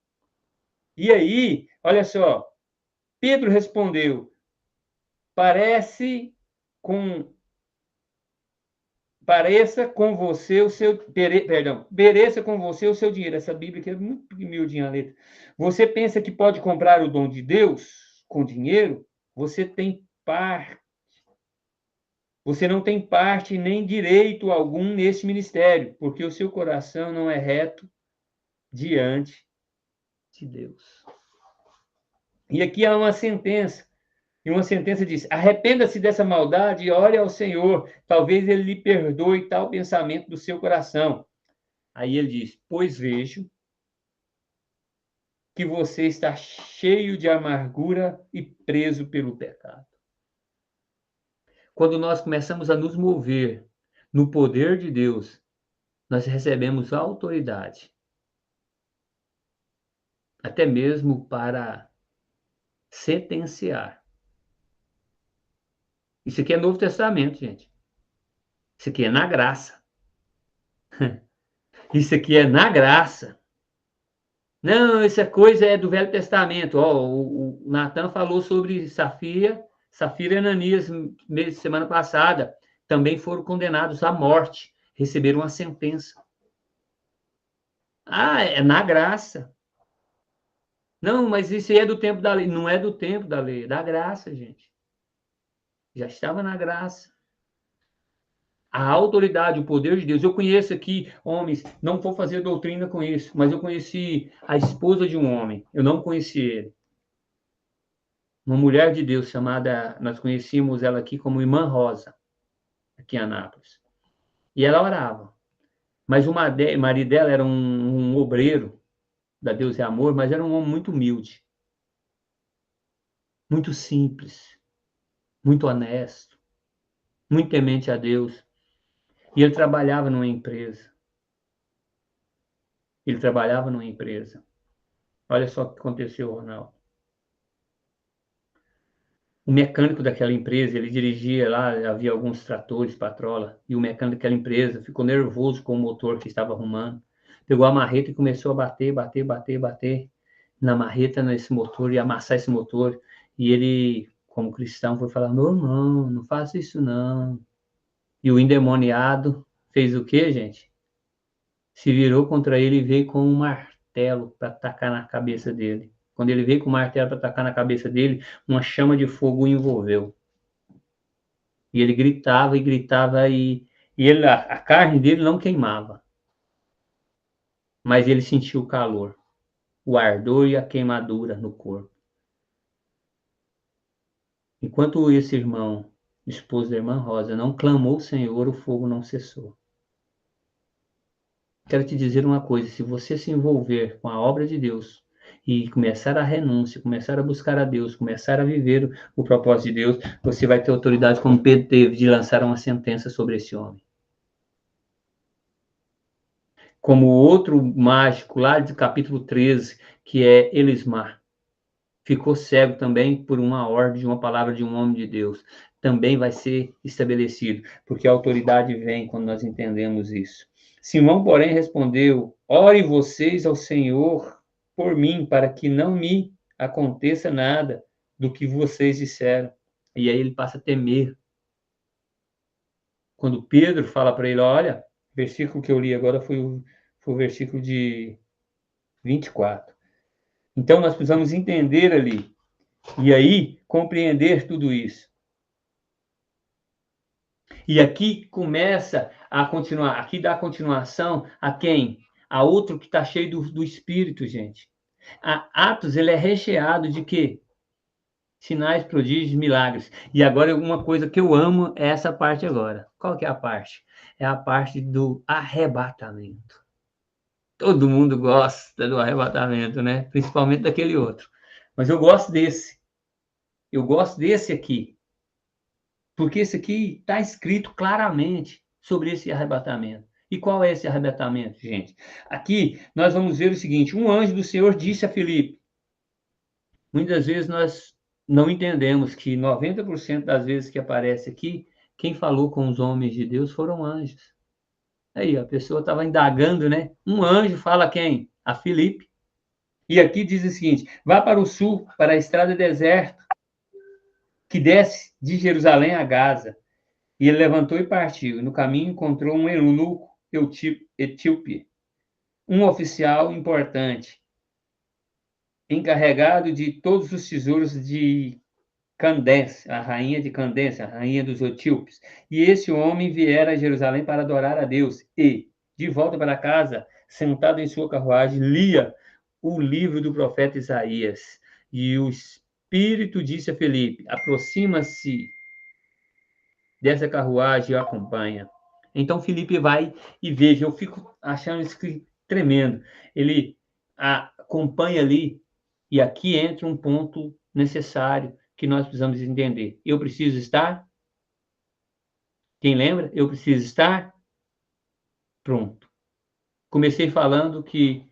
E aí, olha só, Pedro respondeu, pareça com você o seu, pereça com você o seu dinheiro. Essa Bíblia aqui é muito miudinha a letra. Você pensa que pode comprar o dom de Deus com dinheiro? Você não tem parte nem direito algum nesse ministério, porque o seu coração não é reto diante de Deus. E aqui há uma sentença. E uma sentença diz, arrependa-se dessa maldade e ore ao Senhor, talvez ele lhe perdoe tal pensamento do seu coração. Aí ele diz, pois vejo que você está cheio de amargura e preso pelo pecado. Quando nós começamos a nos mover no poder de Deus, nós recebemos autoridade, até mesmo para sentenciar. Isso aqui é Novo Testamento, gente. Isso aqui é na graça. Isso aqui é na graça. Não, essa coisa é do Velho Testamento. O Natan falou sobre Safira e Ananias semana passada. Também foram condenados à morte. Receberam uma sentença. É na graça. Não, mas isso aí é do tempo da lei. Não é do tempo da lei, é da graça, gente. Já estava na graça. A autoridade, o poder de Deus. Eu conheço aqui homens, não vou fazer doutrina com isso, mas eu conheci a esposa de um homem. Eu não conheci ele. Uma mulher de Deus chamada, nós conhecíamos ela aqui como Irmã Rosa, aqui em Anápolis. E ela orava. Mas o marido dela era um obreiro da Deus é Amor, mas era um homem muito humilde, muito simples, muito honesto, muito temente a Deus. E ele trabalhava numa empresa. Olha só o que aconteceu, Ronaldo. O mecânico daquela empresa, ele dirigia lá, havia alguns tratores, patrola, e o mecânico daquela empresa ficou nervoso com o motor que estava arrumando. Pegou a marreta e começou a bater na marreta, nesse motor, e amassar esse motor. E ele, como cristão, foi falar: meu irmão, não faça isso não. E o endemoniado fez o quê, gente? Se virou contra ele e veio com um martelo para atacar na cabeça dele. Quando ele veio com o martelo para atacar na cabeça dele, uma chama de fogo o envolveu. E ele gritava e gritava, e ele, a carne dele não queimava, mas ele sentiu o calor, o ardor e a queimadura no corpo. Enquanto esse irmão, esposo da irmã Rosa, não clamou o Senhor, o fogo não cessou. Quero te dizer uma coisa: se você se envolver com a obra de Deus e começar a renúncia, começar a buscar a Deus, começar a viver o propósito de Deus, você vai ter autoridade, como Pedro teve, de lançar uma sentença sobre esse homem. Como o outro mágico lá de capítulo 13, que é Elismar, ficou cego também por uma ordem de uma palavra de um homem de Deus. Também vai ser estabelecido, porque a autoridade vem quando nós entendemos isso. Simão, porém, respondeu: ore vocês ao Senhor por mim, para que não me aconteça nada do que vocês disseram. E aí ele passa a temer. Quando Pedro fala para ele: olha, o versículo que eu li agora foi o versículo de 24. Então nós precisamos entender ali, e aí compreender tudo isso. E aqui começa a continuar, aqui dá continuação a quem? A outro que está cheio do Espírito, gente. Atos, ele é recheado de quê? Sinais, prodígios, milagres. E agora, uma coisa que eu amo é essa parte agora. Qual que é a parte? É a parte do arrebatamento. Todo mundo gosta do arrebatamento, né? Principalmente daquele outro. Mas eu gosto desse. Eu gosto desse aqui. Porque esse aqui está escrito claramente sobre esse arrebatamento. E qual é esse arrebatamento, gente? Aqui nós vamos ver o seguinte: um anjo do Senhor disse a Filipe. Muitas vezes nós não entendemos que 90% das vezes que aparece aqui, quem falou com os homens de Deus foram anjos. Aí a pessoa estava indagando, né? Um anjo fala a quem? A Filipe. E aqui diz o seguinte: vá para o sul, para a estrada deserta, que desce de Jerusalém a Gaza. E ele levantou e partiu. E no caminho encontrou um eunuco etíope, um oficial importante, encarregado de todos os tesouros de Candace, a rainha de Candace, a rainha dos etíopes. E esse homem viera a Jerusalém para adorar a Deus. E, de volta para casa, sentado em sua carruagem, lia o livro do profeta Isaías. E o Espírito disse a Felipe: aproxima-se dessa carruagem e o acompanha. Então Felipe vai e veja. Eu fico achando isso tremendo. Ele acompanha ali, e aqui entra um ponto necessário que nós precisamos entender. Eu preciso estar? Quem lembra? Eu preciso estar pronto. Comecei falando que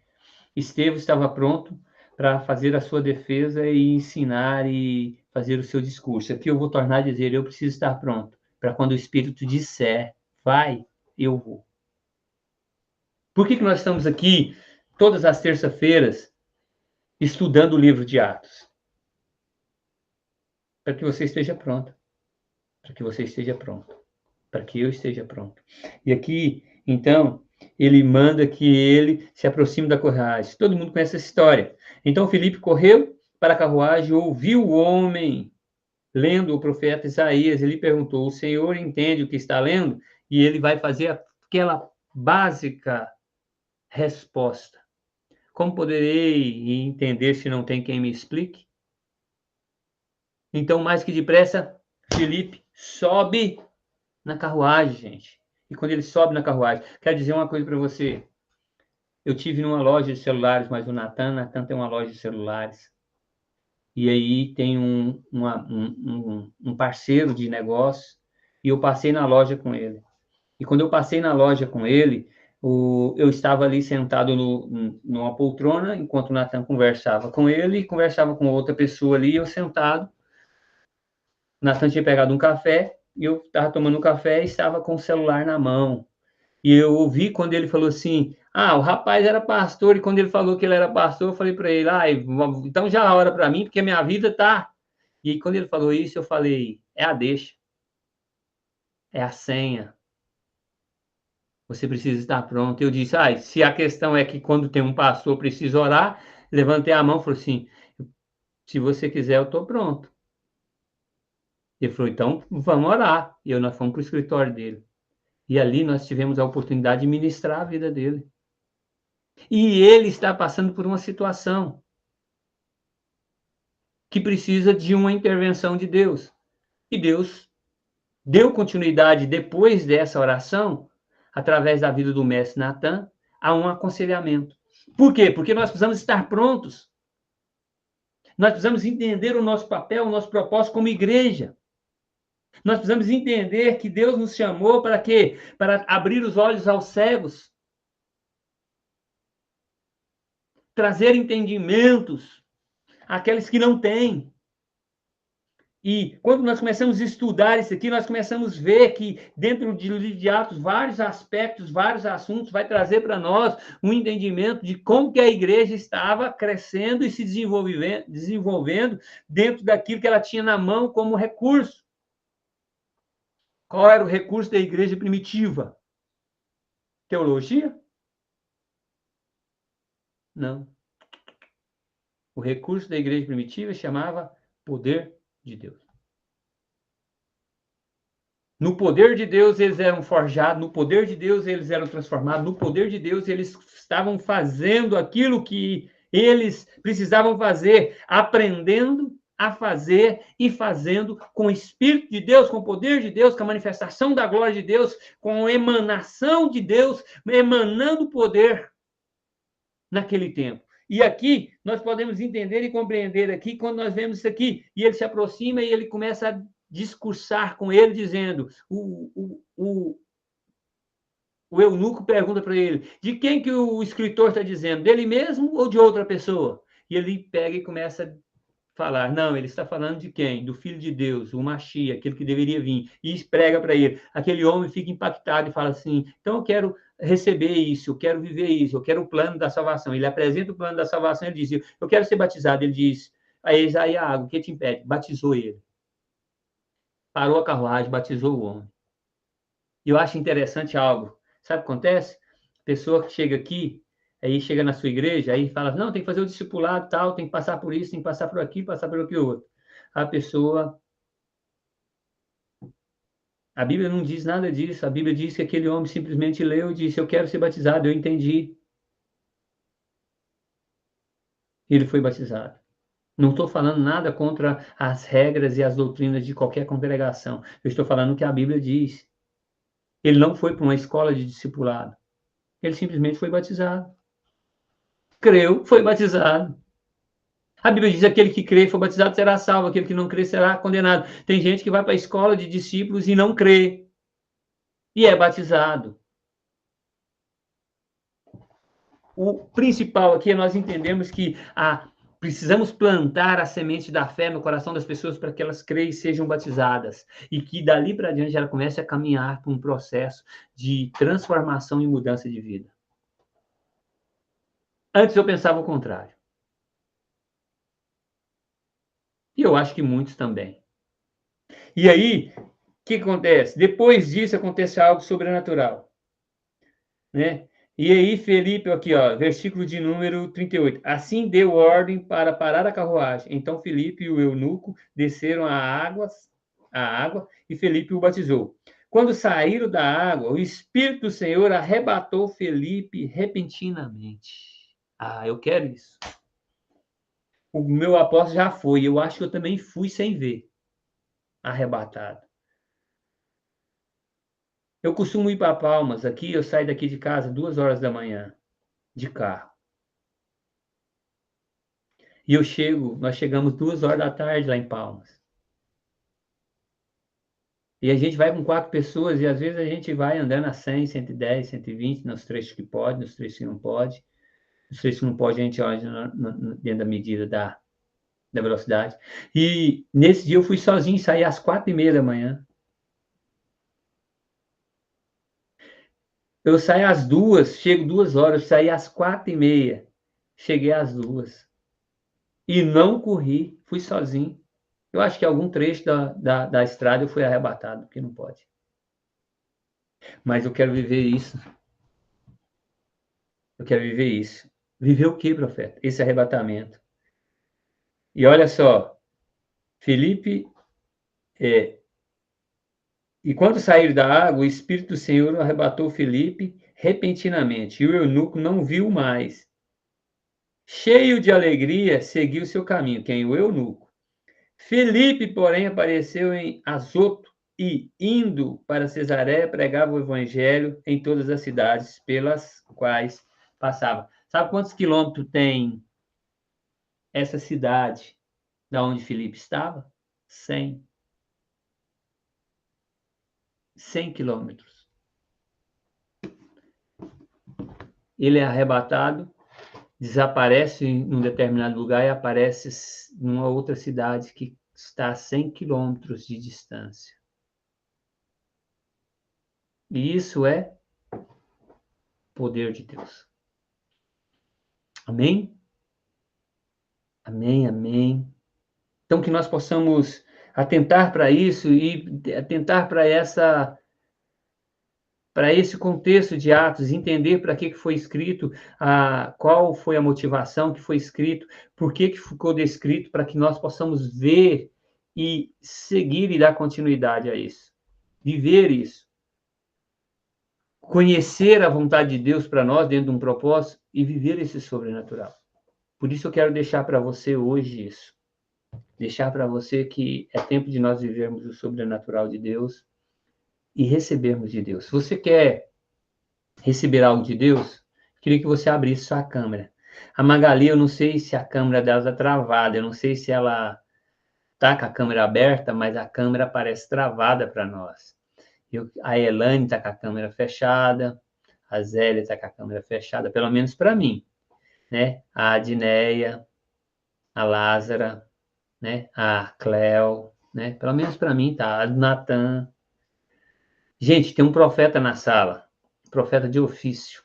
Estevão estava pronto para fazer a sua defesa e ensinar e fazer o seu discurso. Aqui eu vou tornar a dizer: eu preciso estar pronto para quando o Espírito disser, vai, eu vou. Por que nós estamos aqui todas as terças-feiras estudando o livro de Atos? Para que você esteja pronto. Para que você esteja pronto. Para que eu esteja pronto. E aqui, então, ele manda que ele se aproxime da carruagem. Todo mundo conhece essa história. Então, Filipe correu para a carruagem, ouviu o homem lendo o profeta Isaías. Ele perguntou: o Senhor entende o que está lendo? E ele vai fazer aquela básica resposta: como poderei entender se não tem quem me explique? Então, mais que depressa, Filipe sobe na carruagem, gente. E quando ele sobe na carruagem, quero dizer uma coisa para você. Eu tive numa loja de celulares, mas o Natan tem uma loja de celulares. E aí tem um parceiro de negócio, e eu passei na loja com ele. E quando eu passei na loja com ele, eu estava ali sentado numa poltrona, enquanto o Natan conversava com ele, e conversava com outra pessoa ali, eu sentado. O Natan tinha pegado um café, e eu estava tomando um café e estava com o celular na mão. E eu ouvi quando ele falou assim: Ah, o rapaz era pastor, e quando ele falou que ele era pastor, eu falei para ele, então já ora para mim, porque a minha vida tá... E quando ele falou isso, eu falei, é a deixa, é a senha, você precisa estar pronto. Eu disse, se a questão é que quando tem um pastor, precisa orar, levantei a mão e falei assim, se você quiser, eu estou pronto. Ele falou, então vamos orar. E nós fomos para o escritório dele. E ali nós tivemos a oportunidade de ministrar a vida dele. E ele está passando por uma situação que precisa de uma intervenção de Deus. E Deus deu continuidade depois dessa oração, através da vida do mestre Natan, a um aconselhamento. Por quê? Porque nós precisamos estar prontos. Nós precisamos entender o nosso papel, o nosso propósito como igreja. Nós precisamos entender que Deus nos chamou para quê? Para abrir os olhos aos cegos, trazer entendimentos àqueles que não têm. E quando nós começamos a estudar isso aqui, nós começamos a ver que dentro do livro de Atos, vários aspectos, vários assuntos, vai trazer para nós um entendimento de como que a igreja estava crescendo e se desenvolvendo dentro daquilo que ela tinha na mão como recurso. Qual era o recurso da igreja primitiva? Teologia? Não. O recurso da igreja primitiva chamava poder de Deus. No poder de Deus eles eram forjados, no poder de Deus eles eram transformados, no poder de Deus eles estavam fazendo aquilo que eles precisavam fazer, aprendendo a fazer e fazendo com o Espírito de Deus, com o poder de Deus, com a manifestação da glória de Deus, com a emanação de Deus, emanando poder naquele tempo. E aqui nós podemos entender e compreender aqui, quando nós vemos isso aqui, e ele se aproxima e ele começa a discursar com ele, dizendo, o eunuco pergunta para ele, de quem que o escritor está dizendo, dele mesmo ou de outra pessoa? E ele pega e começa a falar, não, ele está falando de quem? Do Filho de Deus, o Machia, aquele que deveria vir, e prega para ele. Aquele homem fica impactado e fala assim, então eu quero receber isso, eu quero viver isso, eu quero o plano da salvação. Ele apresenta o plano da salvação, ele diz, eu quero ser batizado. Ele diz, aí a água, o que te impede? Batizou ele. Parou a carruagem, batizou o homem. E eu acho interessante algo. Sabe o que acontece? A pessoa que chega aqui, aí chega na sua igreja, aí fala, não, tem que fazer o discipulado, tal, tem que passar por isso, tem que passar por aqui, passar por aquilo outro. A pessoa... A Bíblia não diz nada disso. A Bíblia diz que aquele homem simplesmente leu e disse, eu quero ser batizado, eu entendi. Ele foi batizado. Não estou falando nada contra as regras e as doutrinas de qualquer congregação. Eu estou falando o que a Bíblia diz. Ele não foi para uma escola de discipulado. Ele simplesmente foi batizado. Creu, foi batizado. A Bíblia diz: aquele que crê e for batizado será salvo, aquele que não crê será condenado. Tem gente que vai para a escola de discípulos e não crê, e é batizado. O principal aqui é nós entendemos que precisamos plantar a semente da fé no coração das pessoas para que elas creiam e sejam batizadas. E que dali para diante ela comece a caminhar para um processo de transformação e mudança de vida. Antes eu pensava o contrário. E eu acho que muitos também. E aí, o que acontece? Depois disso acontece algo sobrenatural, né? E aí, Felipe, aqui, ó, versículo de número 38. Assim deu ordem para parar a carruagem. Então Felipe e o eunuco desceram a água, e Felipe o batizou. Quando saíram da água, o Espírito do Senhor arrebatou Felipe repentinamente. Eu quero isso. O meu apóstolo já foi, eu acho que eu também fui sem ver, arrebatado. Eu costumo ir para Palmas, aqui eu saio daqui de casa 2 horas da manhã, de carro. E nós chegamos 2 horas da tarde lá em Palmas. E a gente vai com 4 pessoas e às vezes a gente vai andando a 100, 110, 120, nos trechos que pode, nos trechos que não pode. Nos trechos que não pode a gente olha dentro da medida da velocidade. E nesse dia eu fui sozinho, saí às 4h30 da manhã. Eu saio às 2, chego 2 horas, eu saí às 4h30, cheguei às 2. E não corri, fui sozinho. Eu acho que algum trecho da estrada eu fui arrebatado, porque não pode. Mas eu quero viver isso. Eu quero viver isso. Viver o quê, profeta? Esse arrebatamento. E olha só, Felipe, e quando saíram da água, o Espírito do Senhor arrebatou Felipe repentinamente, e o eunuco não viu mais. Cheio de alegria, seguiu seu caminho. Quem? O eunuco. Felipe, porém, apareceu em Azoto e, indo para Cesareia, pregava o evangelho em todas as cidades pelas quais passava. Sabe quantos quilômetros tem essa cidade da onde Felipe estava? 100. 100 quilômetros. Ele é arrebatado, desaparece em um determinado lugar e aparece numa outra cidade que está a 100 quilômetros de distância. E isso é poder de Deus. Amém? Amém, amém. Então, que nós possamos atentar para isso e atentar para esse contexto de Atos, entender para que foi escrito, qual foi a motivação que foi escrito, por que ficou descrito, para que nós possamos ver e seguir e dar continuidade a isso. Viver isso. Conhecer a vontade de Deus para nós dentro de um propósito e viver esse sobrenatural. Por isso eu quero deixar para você hoje isso. Deixar para você que é tempo de nós vivermos o sobrenatural de Deus e recebermos de Deus. Se você quer receber algo de Deus, queria que você abrisse sua câmera. A Magali, eu não sei se a câmera dela está travada, eu não sei se ela está com a câmera aberta, mas a câmera parece travada para nós. A Elane está com a câmera fechada, a Zélia está com a câmera fechada, pelo menos para mim, né? A Adneia, a Lázara, né? A Cleo, né? Pelo menos para mim, tá? A Natan. Gente, tem um profeta na sala, profeta de ofício,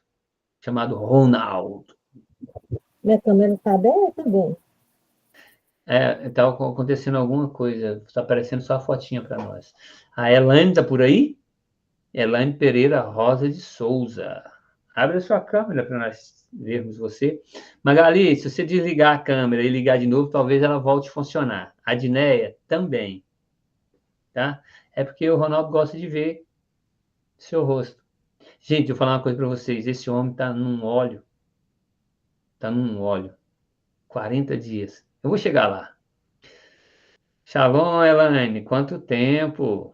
chamado Ronaldo. Minha câmera está aberta, bom. Tá acontecendo alguma coisa, está aparecendo só a fotinha para nós. A Elaine tá por aí? Elaine Pereira Rosa de Souza. Abre a sua câmera para nós vermos você. Magali, se você desligar a câmera e ligar de novo, talvez ela volte a funcionar. A Dineia também. Tá? É porque o Ronaldo gosta de ver seu rosto. Gente, eu vou falar uma coisa para vocês. Esse homem está num óleo. Está num óleo. 40 dias. Eu vou chegar lá. Shalom, Elaine. Quanto tempo?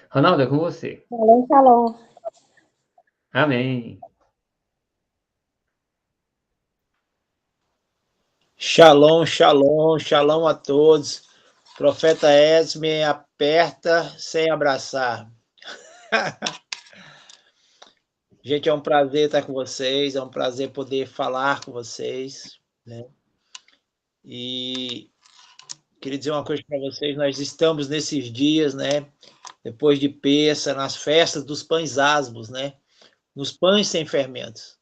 Ronaldo, é com você. Shalom, shalom. Amém. Shalom, shalom, shalom a todos. Profeta Esme aperta sem abraçar. Gente, é um prazer estar com vocês, é um prazer poder falar com vocês, né? E queria dizer uma coisa para vocês, nós estamos nesses dias, né? Depois de Pêssar, nas festas dos pães asmos, né? Nos pães sem fermentos,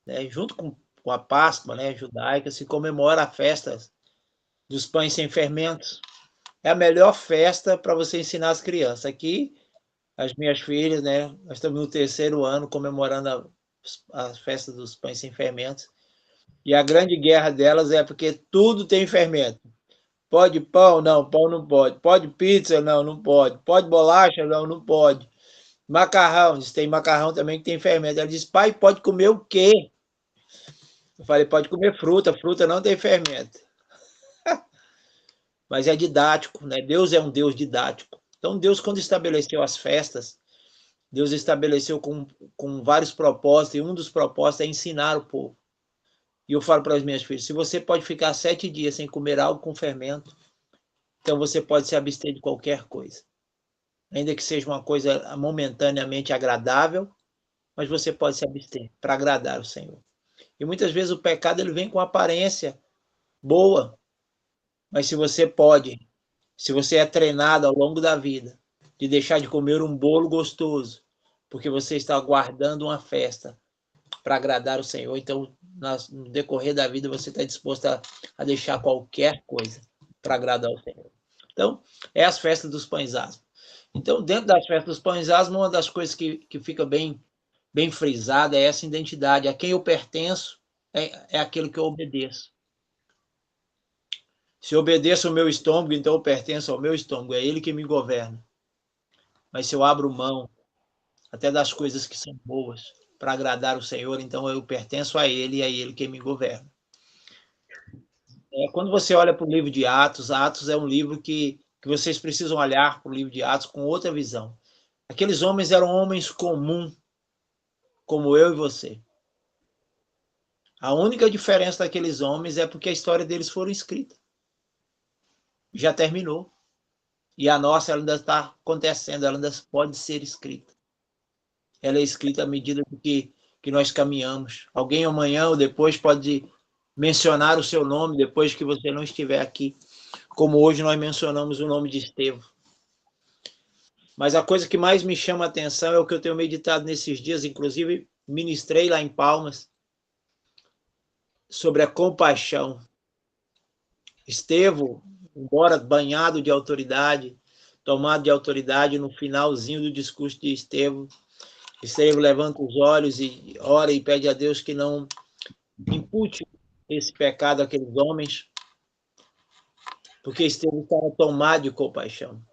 né? Junto com a Páscoa, né, judaica, se comemora a festa dos pães sem fermentos. É a melhor festa para você ensinar as crianças. Aqui, as minhas filhas, né? Nós estamos no 3º ano comemorando a festa dos pães sem fermentos. E a grande guerra delas é porque tudo tem fermento. Pode pão? Não, pão não pode. Pode pizza? Não, não pode. Pode bolacha? Não, não pode. Macarrão, diz, tem macarrão também que tem fermento. Ela diz, pai, pode comer o quê? Eu falei, pode comer fruta, fruta não tem fermento. Mas é didático, né? Deus é um Deus didático. Então, Deus, quando estabeleceu as festas, Deus estabeleceu com vários propósitos, e um dos propósitos é ensinar o povo. E eu falo para as minhas filhas, se você pode ficar 7 dias sem comer algo com fermento, então você pode se abster de qualquer coisa. Ainda que seja uma coisa momentaneamente agradável, mas você pode se abster para agradar o Senhor. E muitas vezes o pecado ele vem com aparência boa, mas se você pode se você é treinado ao longo da vida de deixar de comer um bolo gostoso, porque você está aguardando uma festa para agradar o Senhor, então no decorrer da vida você está disposto a deixar qualquer coisa para agradar o Senhor. Então, é as festas dos pães asmos. Então, dentro das festas dos pães asmos, uma das coisas que fica bem frisada é essa identidade. A quem eu pertenço é aquilo que eu obedeço. Se eu obedeço ao meu estômago, então eu pertenço ao meu estômago, é ele que me governa. Mas se eu abro mão até das coisas que são boas para agradar o Senhor, então eu pertenço a ele e é ele que me governa. Quando você olha para o livro de Atos, Atos é um livro que vocês precisam olhar para o livro de Atos com outra visão. Aqueles homens eram homens comuns, como eu e você. A única diferença daqueles homens é porque a história deles foi escrita. Já terminou. E a nossa ela ainda está acontecendo, ela ainda pode ser escrita. Ela é escrita à medida que nós caminhamos. Alguém amanhã ou depois pode mencionar o seu nome depois que você não estiver aqui, como hoje nós mencionamos o nome de Estevão. Mas a coisa que mais me chama a atenção é o que eu tenho meditado nesses dias, inclusive ministrei lá em Palmas, sobre a compaixão. Estevão, embora banhado de autoridade, tomado de autoridade, no finalzinho do discurso de Estevão levanta os olhos e ora e pede a Deus que não impute esse pecado àqueles homens, porque Estevão estava tomado de compaixão.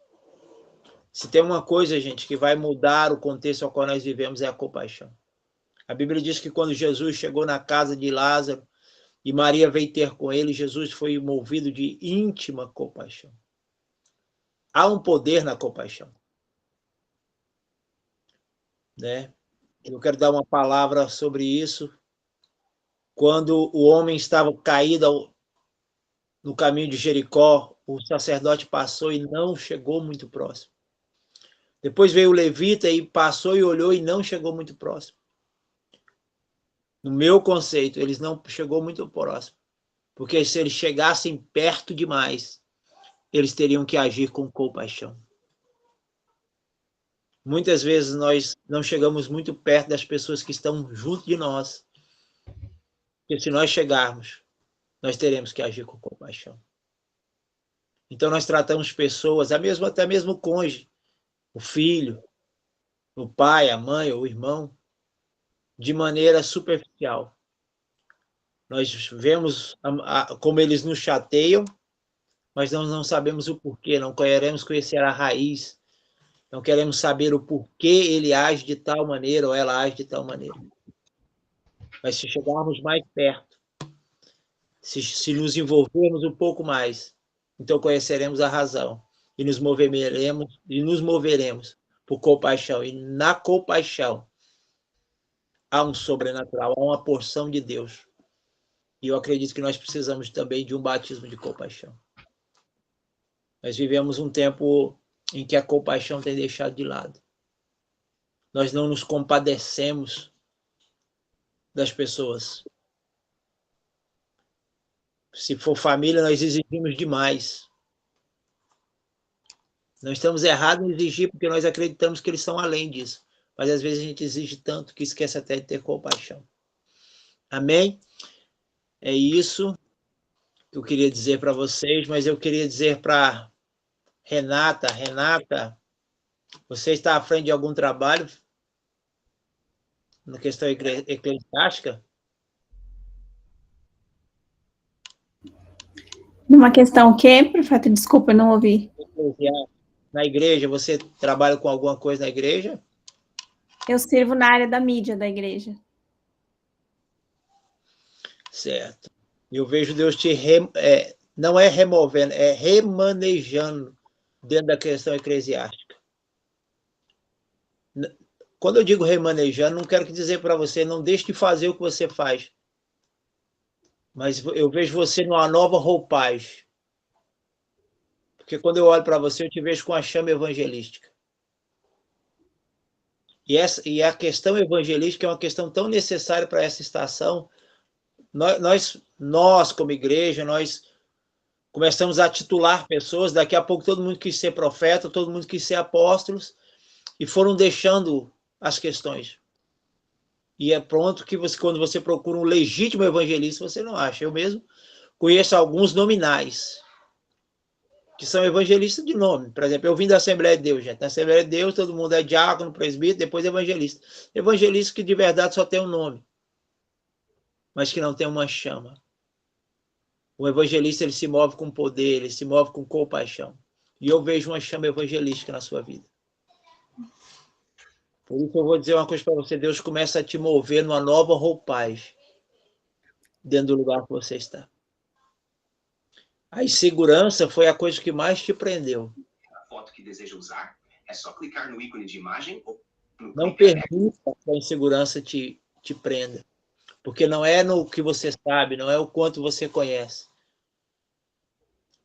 Se tem uma coisa, gente, que vai mudar o contexto ao qual nós vivemos, é a compaixão. A Bíblia diz que quando Jesus chegou na casa de Lázaro e Maria veio ter com ele, Jesus foi movido de íntima compaixão. Há um poder na compaixão. Né? Eu quero dar uma palavra sobre isso. Quando o homem estava caído no caminho de Jericó, o sacerdote passou e não chegou muito próximo. Depois veio o levita e passou e olhou e não chegou muito próximo. No meu conceito, eles não chegou muito próximo. Porque se eles chegassem perto demais, eles teriam que agir com compaixão. Muitas vezes nós não chegamos muito perto das pessoas que estão junto de nós. Porque se nós chegarmos, nós teremos que agir com compaixão. Então nós tratamos pessoas, até mesmo o cônjuge, o filho, o pai, a mãe ou o irmão, de maneira superficial. Nós vemos como eles nos chateiam, mas nós não sabemos o porquê, não queremos conhecer a raiz, não queremos saber o porquê ele age de tal maneira ou ela age de tal maneira. Mas se chegarmos mais perto, se nos envolvermos um pouco mais, então conheceremos a razão e nos moveremos por compaixão. E na compaixão há um sobrenatural, há uma porção de Deus. E eu acredito que nós precisamos também de um batismo de compaixão. Nós vivemos um tempo em que a compaixão tem deixado de lado. Nós não nos compadecemos das pessoas. Se for família, nós exigimos demais. Não estamos errados em exigir, porque nós acreditamos que eles são além disso. Mas às vezes a gente exige tanto que esquece até de ter compaixão. Amém? É isso que eu queria dizer para vocês, mas eu queria dizer para Renata, você está à frente de algum trabalho na questão eclesiástica? Numa questão o quê, profeta? Desculpa, eu não ouvi. Na igreja, você trabalha com alguma coisa na igreja? Eu sirvo na área da mídia da igreja. Certo. Eu vejo Deus te não é removendo, é remanejando dentro da questão eclesiástica. Quando eu digo remanejando, não quero dizer para você, não deixe de fazer o que você faz. Mas eu vejo você numa nova roupagem. Porque quando eu olho para você, eu te vejo com a chama evangelística. E a questão evangelística é uma questão tão necessária para essa estação. Nós como igreja, nós Começamos a titular pessoas, daqui a pouco todo mundo quis ser profeta, todo mundo quis ser apóstolos, e foram deixando as questões. E é pronto que você, quando você procura um legítimo evangelista, você não acha. Eu mesmo conheço alguns nominais, que são evangelistas de nome. Por exemplo, eu vim da Assembleia de Deus, gente. Na Assembleia de Deus, todo mundo é diácono, presbítero, depois evangelista. Evangelista que de verdade só tem um nome, mas que não tem uma chama. O evangelista, ele se move com poder, ele se move com compaixão. E eu vejo uma chama evangelística na sua vida. Por isso eu vou dizer uma coisa para você, Deus começa a te mover numa nova roupagem dentro do lugar que você está. A insegurança foi a coisa que mais te prendeu. A foto que deseja usar, é só clicar no ícone de imagem ou no Não permita que a insegurança te prenda. Porque não é no que você sabe, não é o quanto você conhece.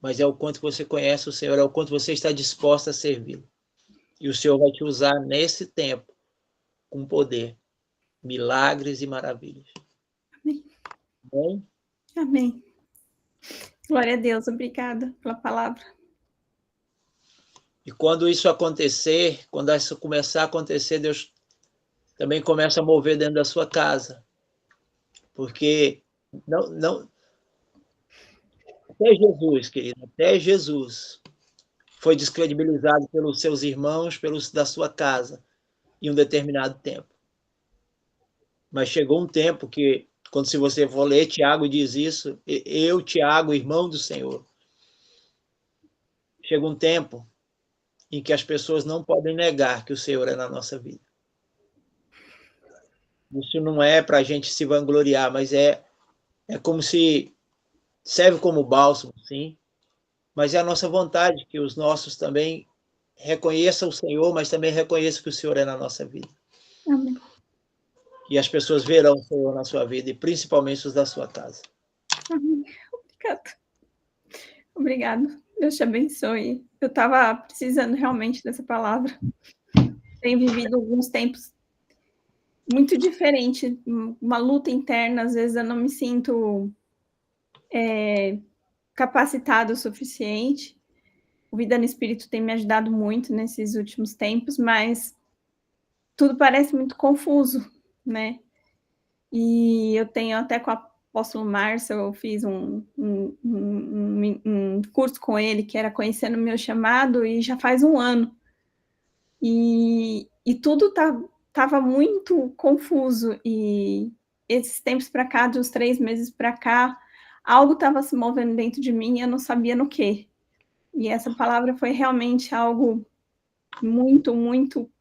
Mas é o quanto você conhece o Senhor, é o quanto você está disposto a servi-lo. E o Senhor vai te usar nesse tempo com poder, milagres e maravilhas. Amém. Bem? Amém. Glória a Deus, obrigada pela palavra. E quando isso acontecer, quando isso começar a acontecer, Deus também começa a mover dentro da sua casa. Porque até Jesus, querido, até Jesus foi descredibilizado pelos seus irmãos, pelos da sua casa, em um determinado tempo. Mas chegou um tempo que, quando se você for ler, Tiago diz isso, eu, Tiago, irmão do Senhor. Chega um tempo em que as pessoas não podem negar que o Senhor é na nossa vida. Isso não é para a gente se vangloriar, mas é como se serve como bálsamo, sim, mas é a nossa vontade que os nossos também reconheçam o Senhor, mas também reconheçam que o Senhor é na nossa vida. Amém. E as pessoas verão o Senhor na sua vida, e principalmente os da sua casa. Amém. Obrigada. Obrigado. Deus te abençoe. Eu estava precisando realmente dessa palavra. Tenho vivido alguns tempos muito diferentes, uma luta interna, às vezes eu não me sinto capacitado o suficiente. O Vida no Espírito tem me ajudado muito nesses últimos tempos, mas tudo parece muito confuso, né? E eu tenho até com a apóstolo Márcio, eu fiz um curso com ele, que era Conhecendo o Meu Chamado, e já faz um ano. E tudo estava muito confuso, e esses tempos para cá, de uns 3 meses para cá, algo estava se movendo dentro de mim e eu não sabia no quê. E essa palavra foi realmente algo muito, muito,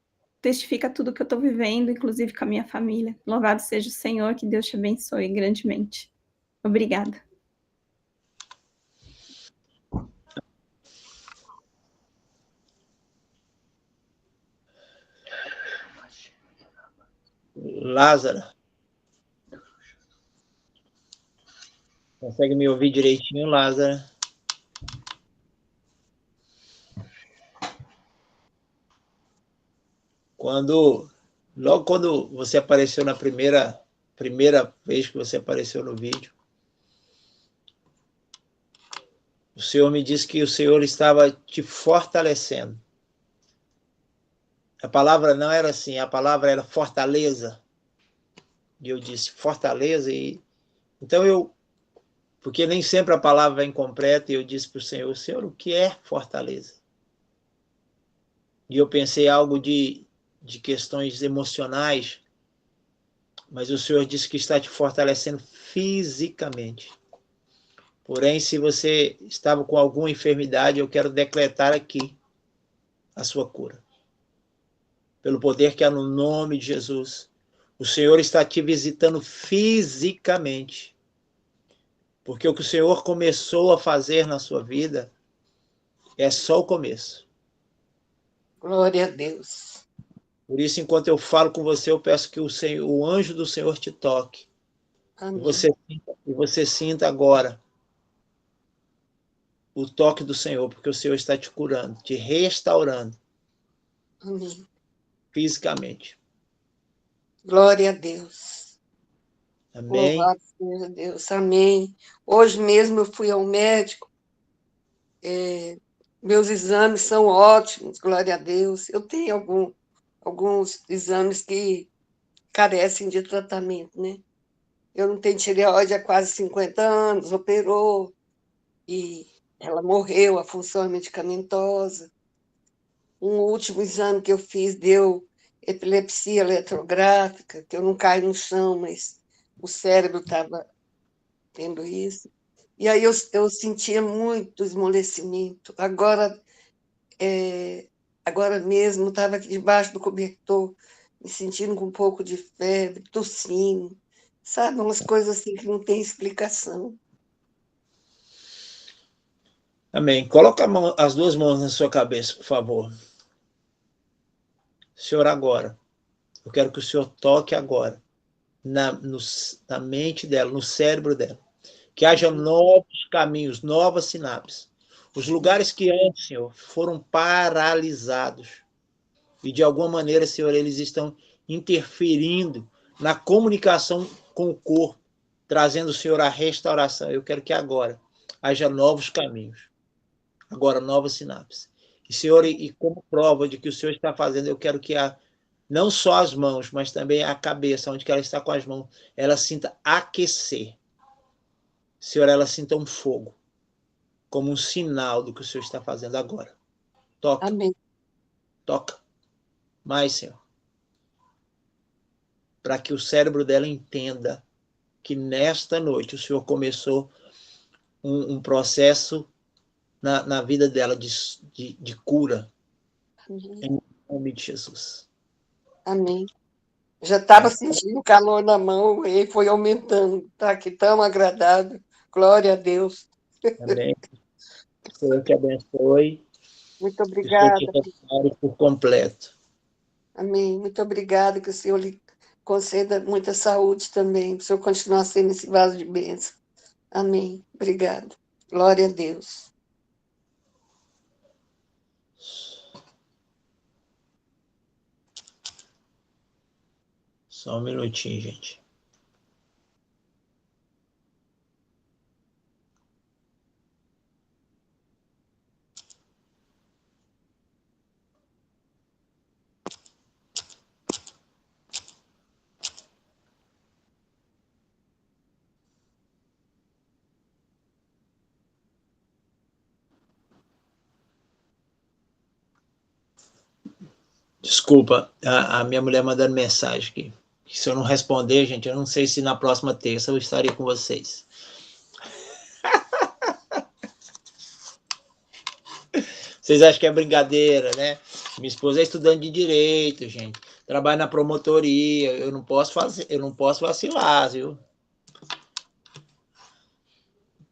testifica tudo que eu estou vivendo, inclusive com a minha família. Louvado seja o Senhor, que Deus te abençoe grandemente. Obrigada. Lázaro, consegue me ouvir direitinho, Lázaro? Logo quando você apareceu na primeira vez que você apareceu no vídeo, o Senhor me disse que o Senhor estava te fortalecendo. A palavra não era assim, a palavra era fortaleza. E eu disse fortaleza, e então porque nem sempre a palavra é incompleta, e eu disse para o Senhor, o que é fortaleza? E eu pensei algo de questões emocionais, mas o Senhor disse que está te fortalecendo fisicamente. Porém, se você estava com alguma enfermidade, eu quero decretar aqui a sua cura. Pelo poder que há no nome de Jesus. O Senhor está te visitando fisicamente. Porque o que o Senhor começou a fazer na sua vida é só o começo. Glória a Deus. Por isso, enquanto eu falo com você, eu peço que o anjo do Senhor te toque. Amém. E você sinta agora o toque do Senhor, porque o Senhor está te curando, te restaurando. Amém. Fisicamente. Glória a Deus. Amém. Louvado seja Deus. Amém. Hoje mesmo eu fui ao médico Meus exames são ótimos, glória a Deus. Eu tenho alguns exames que carecem de tratamento, né? Eu não tenho tireoide há quase 50 anos, operou, e ela morreu, a função é medicamentosa. Um último exame que eu fiz deu epilepsia eletrográfica, que eu não caio no chão, mas o cérebro estava tendo isso. E aí eu sentia muito esmorecimento. Agora mesmo, estava aqui debaixo do cobertor, me sentindo com um pouco de febre, tossindo, sabe? Umas coisas assim que não tem explicação. Amém. Coloca as duas mãos na sua cabeça, por favor. Senhor, agora. Eu quero que o Senhor toque agora na mente dela, no cérebro dela. Que haja novos caminhos, novas sinapses. Os lugares que antes, Senhor, foram paralisados. E de alguma maneira, Senhor, eles estão interferindo na comunicação com o corpo, trazendo, Senhor, a restauração. Eu quero que agora haja novos caminhos. Agora, novas sinapses. E, Senhor, e como prova de que o Senhor está fazendo, eu quero que não só as mãos, mas também a cabeça, onde ela está com as mãos, ela sinta aquecer. Senhor, ela sinta um fogo, como um sinal do que o Senhor está fazendo agora. Toca. Amém. Toca. Mais, Senhor. Para que o cérebro dela entenda que nesta noite o Senhor começou um processo na vida dela de cura. Amém. Em nome de Jesus. Amém. Já estava sentindo calor na mão e foi aumentando. Está aqui tão agradável. Glória a Deus. Amém. Que o Senhor te abençoe. Muito obrigada. Que o Senhor te restaure por completo. Amém. Muito obrigada, que o Senhor lhe conceda muita saúde também, para o Senhor continuar sendo esse vaso de bênção. Amém. Obrigada. Glória a Deus. Só um minutinho, gente. Desculpa, a minha mulher mandando mensagem aqui. Se eu não responder, gente, eu não sei se na próxima terça eu estarei com vocês. Vocês acham que é brincadeira, né? Minha esposa é estudante de direito, gente. Trabalha na promotoria. Eu não posso vacilar, viu?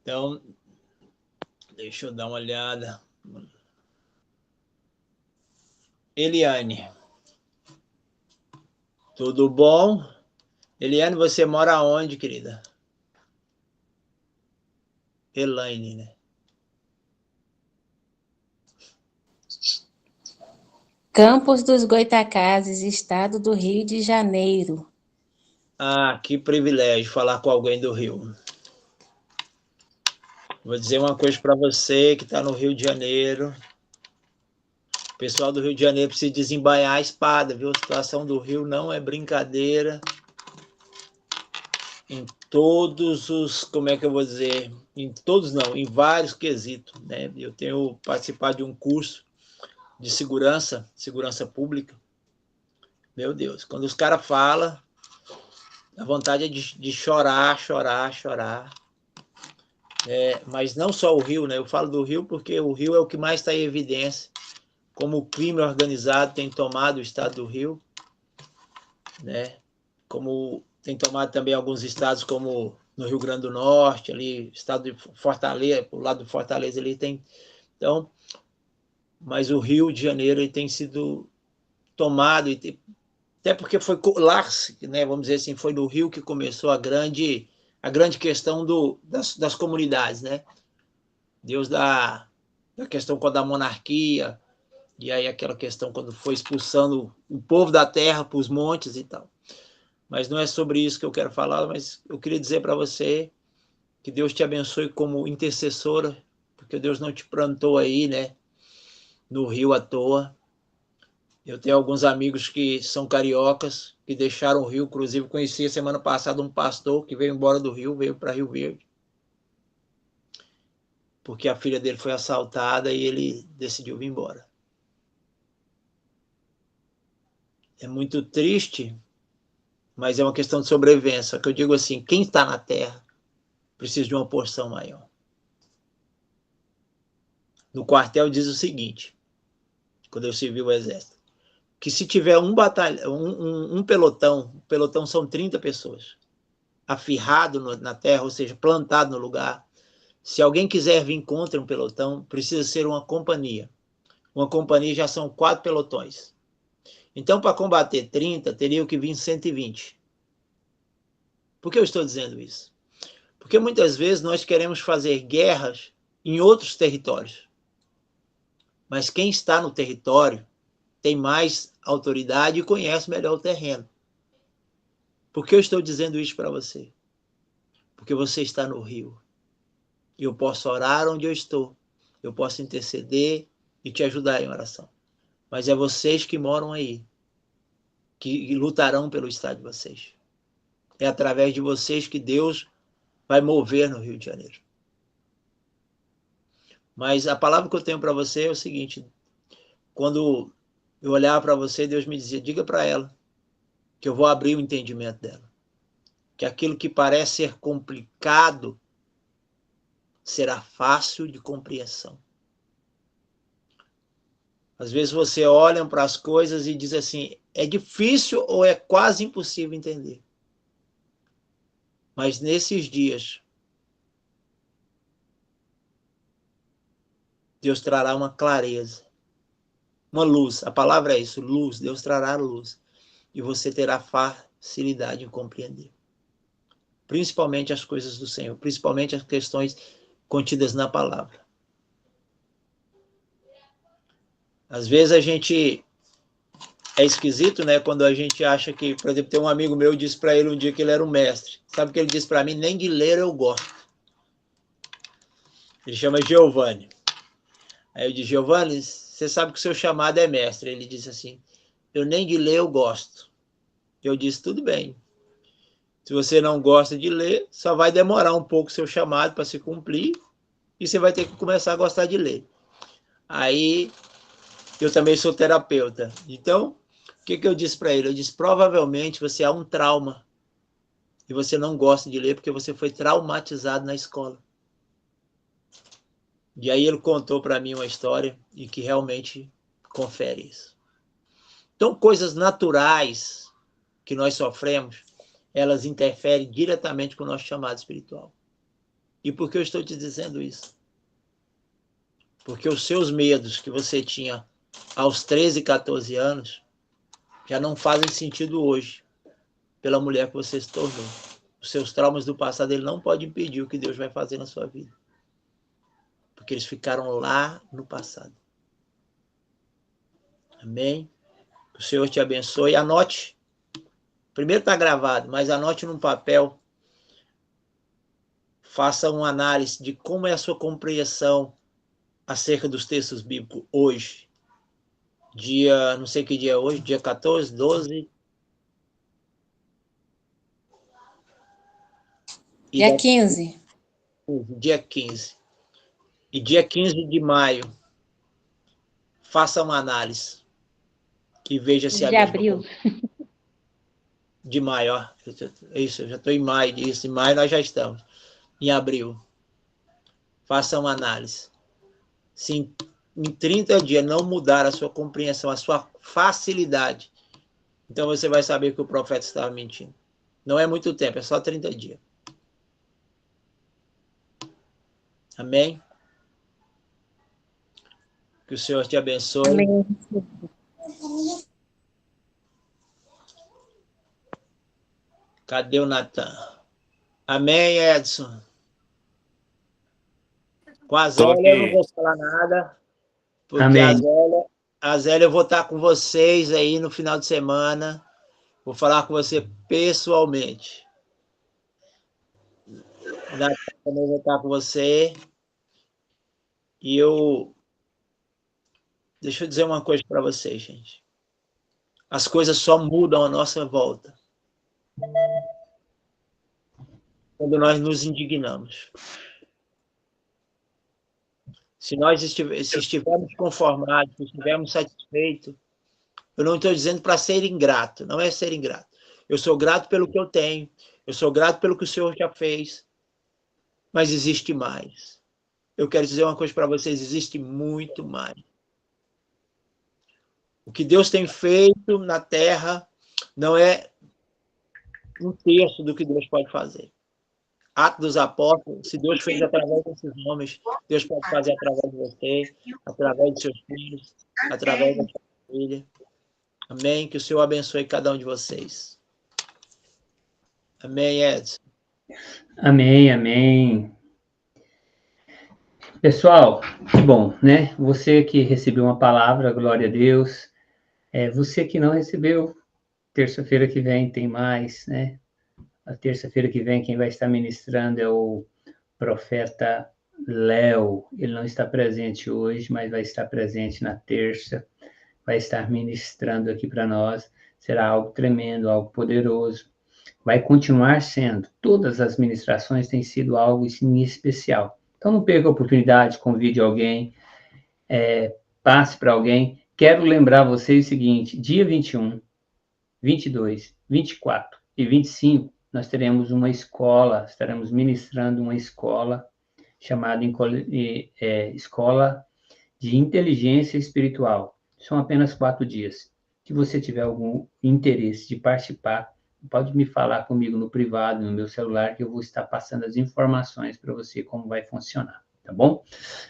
Então, deixa eu dar uma olhada. Eliane. Tudo bom? Eliane, você mora onde, querida? Elaine, né? Campos dos Goytacazes, estado do Rio de Janeiro. Ah, que privilégio falar com alguém do Rio. Vou dizer uma coisa para você que está no Rio de Janeiro. O pessoal do Rio de Janeiro precisa desembainhar a espada, viu? A situação do Rio não é brincadeira. Em todos os, como é que eu vou dizer? Em todos não, em vários quesitos, né? Eu tenho participado de um curso de segurança pública. Meu Deus, quando os caras falam, a vontade é de chorar. Mas não só o Rio, né? Eu falo do Rio porque o Rio é o que mais está em evidência, como o crime organizado tem tomado o estado do Rio, né? Como tem tomado também alguns estados, como no Rio Grande do Norte, ali, estado de Fortaleza, o lado de Fortaleza ali tem. Então, mas o Rio de Janeiro ele tem sido tomado, até porque foi lá, né, vamos dizer assim, foi no Rio que começou a grande questão das comunidades, né? Deus da questão da monarquia, e aí aquela questão quando foi expulsando o povo da terra para os montes e tal. Mas não é sobre isso que eu quero falar, mas eu queria dizer para você que Deus te abençoe como intercessora, porque Deus não te plantou aí, né, no Rio à toa. Eu tenho alguns amigos que são cariocas, que deixaram o Rio. Inclusive, conheci semana passada um pastor que veio embora do Rio, veio para Rio Verde, porque a filha dele foi assaltada e ele decidiu vir embora. É muito triste, mas é uma questão de sobrevivência. Que eu digo assim, quem está na terra precisa de uma porção maior. No quartel diz o seguinte, quando eu servi o exército, que se tiver um pelotão são 30 pessoas, afirrado na terra, ou seja, plantado no lugar. Se alguém quiser vir contra um pelotão, precisa ser uma companhia. Uma companhia já são 4 pelotões. Então, para combater 30, teria que vir 120. Por que eu estou dizendo isso? Porque muitas vezes nós queremos fazer guerras em outros territórios. Mas quem está no território tem mais autoridade e conhece melhor o terreno. Por que eu estou dizendo isso para você? Porque você está no Rio. E eu posso orar onde eu estou. Eu posso interceder e te ajudar em oração. Mas é vocês que moram aí, que lutarão pelo estado de vocês. É através de vocês que Deus vai mover no Rio de Janeiro. Mas a palavra que eu tenho para você é o seguinte: quando eu olhava para você, Deus me dizia, diga para ela que eu vou abrir o entendimento dela. Que aquilo que parece ser complicado será fácil de compreensão. Às vezes você olha para as coisas e diz assim, é difícil ou é quase impossível entender. Mas nesses dias, Deus trará uma clareza, uma luz. A palavra é isso, luz. Deus trará luz. E você terá facilidade em compreender. Principalmente as coisas do Senhor, principalmente as questões contidas na palavra. Às vezes a gente é esquisito, né? Quando a gente acha que, por exemplo, tem um amigo meu que disse para ele um dia que ele era um mestre. Sabe o que ele disse para mim? Nem de ler eu gosto. Ele chama Giovanni. Aí eu disse, Giovanni, você sabe que o seu chamado é mestre. Ele disse assim, eu nem de ler eu gosto. Eu disse, tudo bem. Se você não gosta de ler, só vai demorar um pouco o seu chamado para se cumprir e você vai ter que começar a gostar de ler. Aí, eu também sou terapeuta. Então, o que eu disse para ele? Eu disse, provavelmente você há um trauma e você não gosta de ler porque você foi traumatizado na escola. E aí ele contou para mim uma história e que realmente confere isso. Então, coisas naturais que nós sofremos, elas interferem diretamente com o nosso chamado espiritual. E por que eu estou te dizendo isso? Porque os seus medos que você tinha aos 13, 14 anos já não fazem sentido hoje pela mulher que você se tornou. Os seus traumas do passado, ele não pode impedir o que Deus vai fazer na sua vida. Porque eles ficaram lá no passado. Amém? Que o Senhor te abençoe. Anote. Primeiro está gravado, mas anote num papel. Faça uma análise de como é a sua compreensão acerca dos textos bíblicos hoje. Dia, não sei que dia é hoje, dia 14, 12. Dia 15. Dia 15. E dia 15 de maio, faça uma análise e veja se é a De mesma abril. coisa. De maio, ó. Isso, eu já estou em maio. Isso, em maio nós já estamos. Em abril. Faça uma análise. Se em 30 dias não mudar a sua compreensão, a sua facilidade, então você vai saber que o profeta estava mentindo. Não é muito tempo, é só 30 dias. Amém? Que o Senhor te abençoe. Amém. Cadê o Natan? Amém, Edson? Com a Zélia eu não vou falar nada, porque Amém. a Zélia eu vou estar com vocês aí no final de semana. Vou falar com você pessoalmente. Natan também vou estar com você. E deixa eu dizer uma coisa para vocês, gente. As coisas só mudam à nossa volta quando nós nos indignamos. Se nós estivermos conformados, se estivermos satisfeitos, eu não estou dizendo para ser ingrato, não é ser ingrato. Eu sou grato pelo que eu tenho, eu sou grato pelo que o Senhor já fez, mas existe mais. Eu quero dizer uma coisa para vocês, existe muito mais. O que Deus tem feito na Terra não é um terço do que Deus pode fazer. Atos dos Apóstolos, se Deus fez através desses homens, Deus pode fazer através de você, através de seus filhos, através da sua família. Amém? Que o Senhor abençoe cada um de vocês. Amém, Edson? Amém, amém. Pessoal, que bom, né? Você que recebeu uma palavra, glória a Deus. Você que não recebeu, terça-feira que vem tem mais, né? A terça-feira que vem quem vai estar ministrando é o profeta Léo. Ele não está presente hoje, mas vai estar presente na terça. Vai estar ministrando aqui para nós. Será algo tremendo, algo poderoso. Vai continuar sendo. Todas as ministrações têm sido algo em especial. Então não perca a oportunidade, convide alguém, passe para alguém. Quero lembrar vocês o seguinte, dia 21, 22, 24 e 25, nós teremos uma escola, estaremos ministrando uma escola chamada Escola de Inteligência Espiritual. São apenas 4 dias. Se você tiver algum interesse de participar, pode me falar comigo no privado, no meu celular, que eu vou estar passando as informações para você como vai funcionar, tá bom?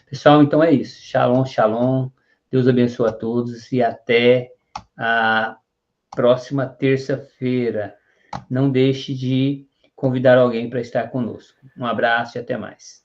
Pessoal, então é isso. Shalom, shalom. Deus abençoe a todos e até a próxima terça-feira. Não deixe de convidar alguém para estar conosco. Um abraço e até mais.